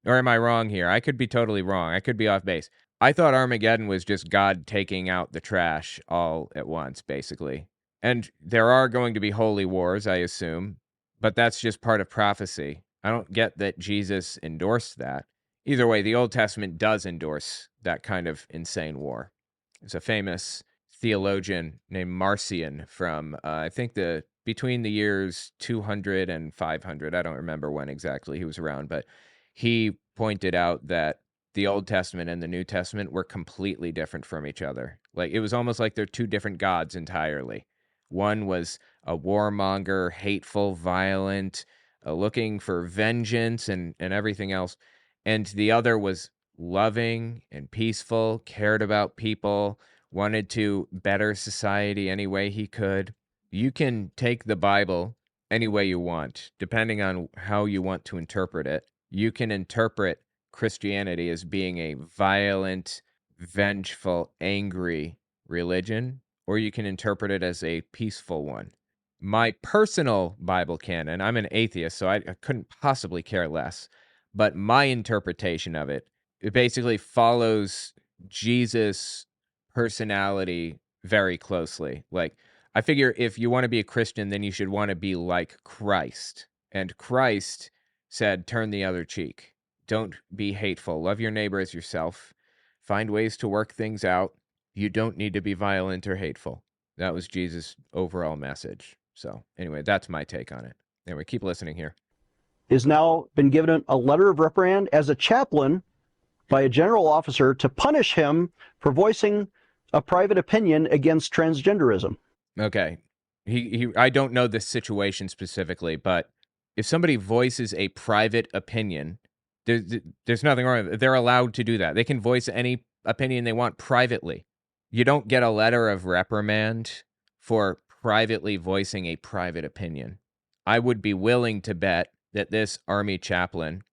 Or am I wrong here? I could be totally wrong. I could be off base. I thought Armageddon was just God taking out the trash all at once, basically. And there are going to be holy wars, I assume. But that's just part of prophecy. I don't get that Jesus endorsed that. Either way, the Old Testament does endorse that kind of insane war. There's a famous theologian named Marcion from, I think, between the years 200 and 500. I don't remember when exactly he was around, but he pointed out that the Old Testament and the New Testament were completely different from each other. Like, it was almost like they're two different gods entirely. One was a warmonger, hateful, violent, looking for vengeance and everything else. And the other was loving and peaceful, cared about people, wanted to better society any way he could. You can take the Bible any way you want, depending on how you want to interpret it. You can interpret Christianity as being a violent, vengeful, angry religion, or you can interpret it as a peaceful one. My personal Bible canon, I'm an atheist, so I couldn't possibly care less, but my interpretation of it basically follows Jesus' personality very closely. Like, I figure if you want to be a Christian, then you should want to be like Christ. And Christ said, turn the other cheek. Don't be hateful. Love your neighbor as yourself. Find ways to work things out. You don't need to be violent or hateful. That was Jesus' overall message. So anyway, that's my take on it. Anyway, keep listening here. Has now been given a letter of reprimand as a chaplain by a general officer to punish him for voicing a private opinion against transgenderism. Okay. I don't know this situation specifically, but if somebody voices a private opinion, there's nothing wrong with it. They're allowed to do that. They can voice any opinion they want privately. You don't get a letter of reprimand for privately voicing a private opinion. I would be willing to bet that this Army chaplain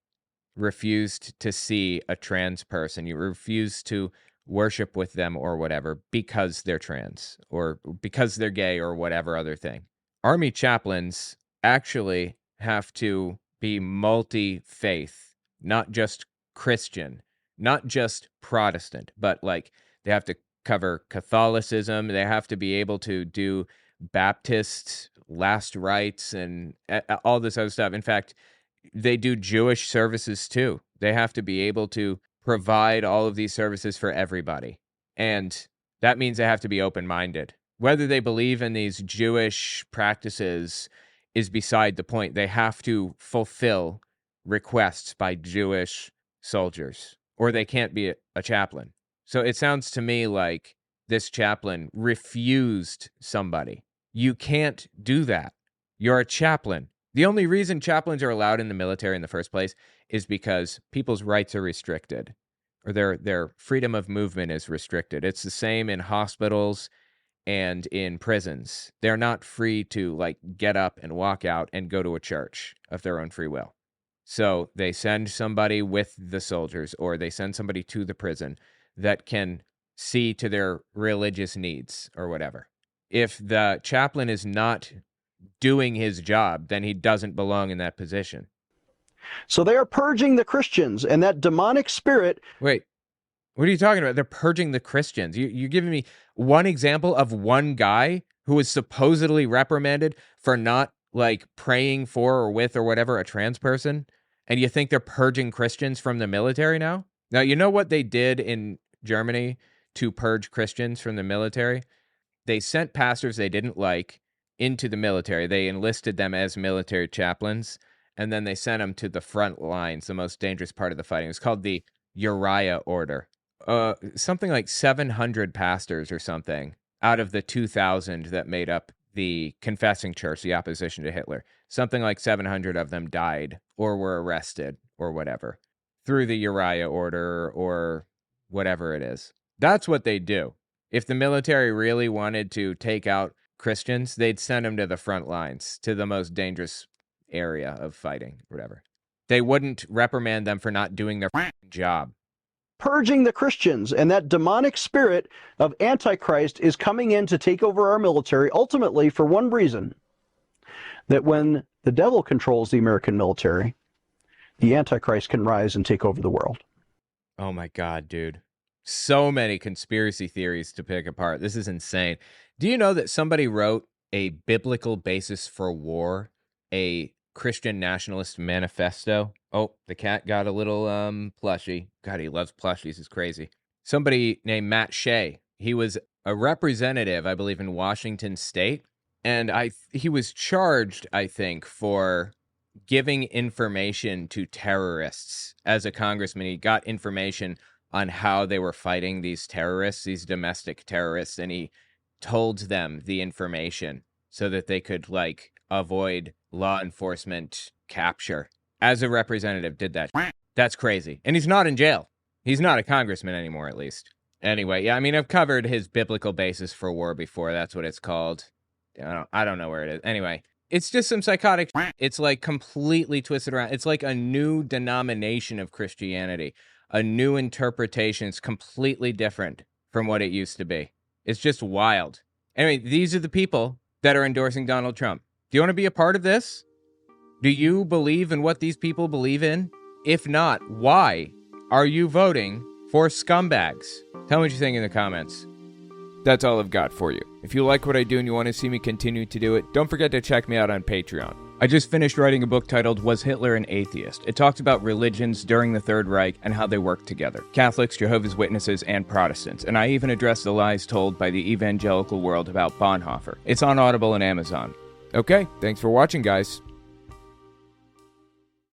refused to see a trans person. You refused to worship with them or whatever because they're trans or because they're gay or whatever other thing. Army chaplains actually have to be multi-faith, not just Christian, not just Protestant, but like they have to cover Catholicism. They have to be able to do Baptist last rites and all this other stuff. In fact, they do Jewish services too. They have to be able to provide all of these services for everybody. And that means they have to be open-minded. Whether they believe in these Jewish practices is beside the point. They have to fulfill requests by Jewish soldiers, or they can't be a chaplain. So it sounds to me like this chaplain refused somebody. You can't do that. You're a chaplain. The only reason chaplains are allowed in the military in the first place is because people's rights are restricted, or their freedom of movement is restricted. It's the same in hospitals and in prisons, they're not free to like get up and walk out and go to a church of their own free will. So they send somebody with the soldiers, or they send somebody to the prison that can see to their religious needs or whatever. If the chaplain is not doing his job, then he doesn't belong in that position. So they are purging the Christians, and that demonic spirit... Wait, what are you talking about? They're purging the Christians. You're giving me one example of one guy who was supposedly reprimanded for not like praying for or with or whatever a trans person, and you think they're purging Christians from the military now? Now, you know what they did in Germany to purge Christians from the military? They sent pastors they didn't like into the military. They enlisted them as military chaplains, and then they sent them to the front lines, the most dangerous part of the fighting. It was called the Uriah Order. Something like 700 pastors or something out of the 2,000 that made up the confessing church, the opposition to Hitler. Something like 700 of them died or were arrested or whatever through the Uriah Order or whatever it is. That's what they do. If the military really wanted to take out Christians, they'd send them to the front lines, to the most dangerous area of fighting, whatever. They wouldn't reprimand them for not doing their job. Purging the Christians, and that demonic spirit of Antichrist is coming in to take over our military, ultimately for one reason, that when the devil controls the American military, the Antichrist can rise and take over the world. Oh my God, dude. So many conspiracy theories to pick apart. This is insane. Do you know that somebody wrote a biblical basis for war, a Christian nationalist manifesto? Oh, the cat got a little plushie. God, he loves plushies. It's crazy. Somebody named Matt Shea. He was a representative, I believe, in Washington State, and he was charged, I think, for giving information to terrorists. As a congressman, he got information on how they were fighting these terrorists, these domestic terrorists, and he told them the information so that they could, like, avoid law enforcement capture. As a representative, did that. That's crazy. And he's not in jail. He's not a congressman anymore, at least. Anyway, yeah, I mean, I've covered his biblical basis for war before. That's what it's called. I don't know where it is. Anyway, it's just some psychotic. It's like completely twisted around. It's like a new denomination of Christianity, a new interpretation. It's completely different from what it used to be. It's just wild. Anyway, these are the people that are endorsing Donald Trump. Do you want to be a part of this? Do you believe in what these people believe in? If not, why are you voting for scumbags? Tell me what you think in the comments. That's all I've got for you. If you like what I do and you want to see me continue to do it, don't forget to check me out on Patreon. I just finished writing a book titled Was Hitler an Atheist? It talks about religions during the Third Reich and how they work together. Catholics, Jehovah's Witnesses, and Protestants. And I even address the lies told by the evangelical world about Bonhoeffer. It's on Audible and Amazon. Okay, thanks for watching, guys.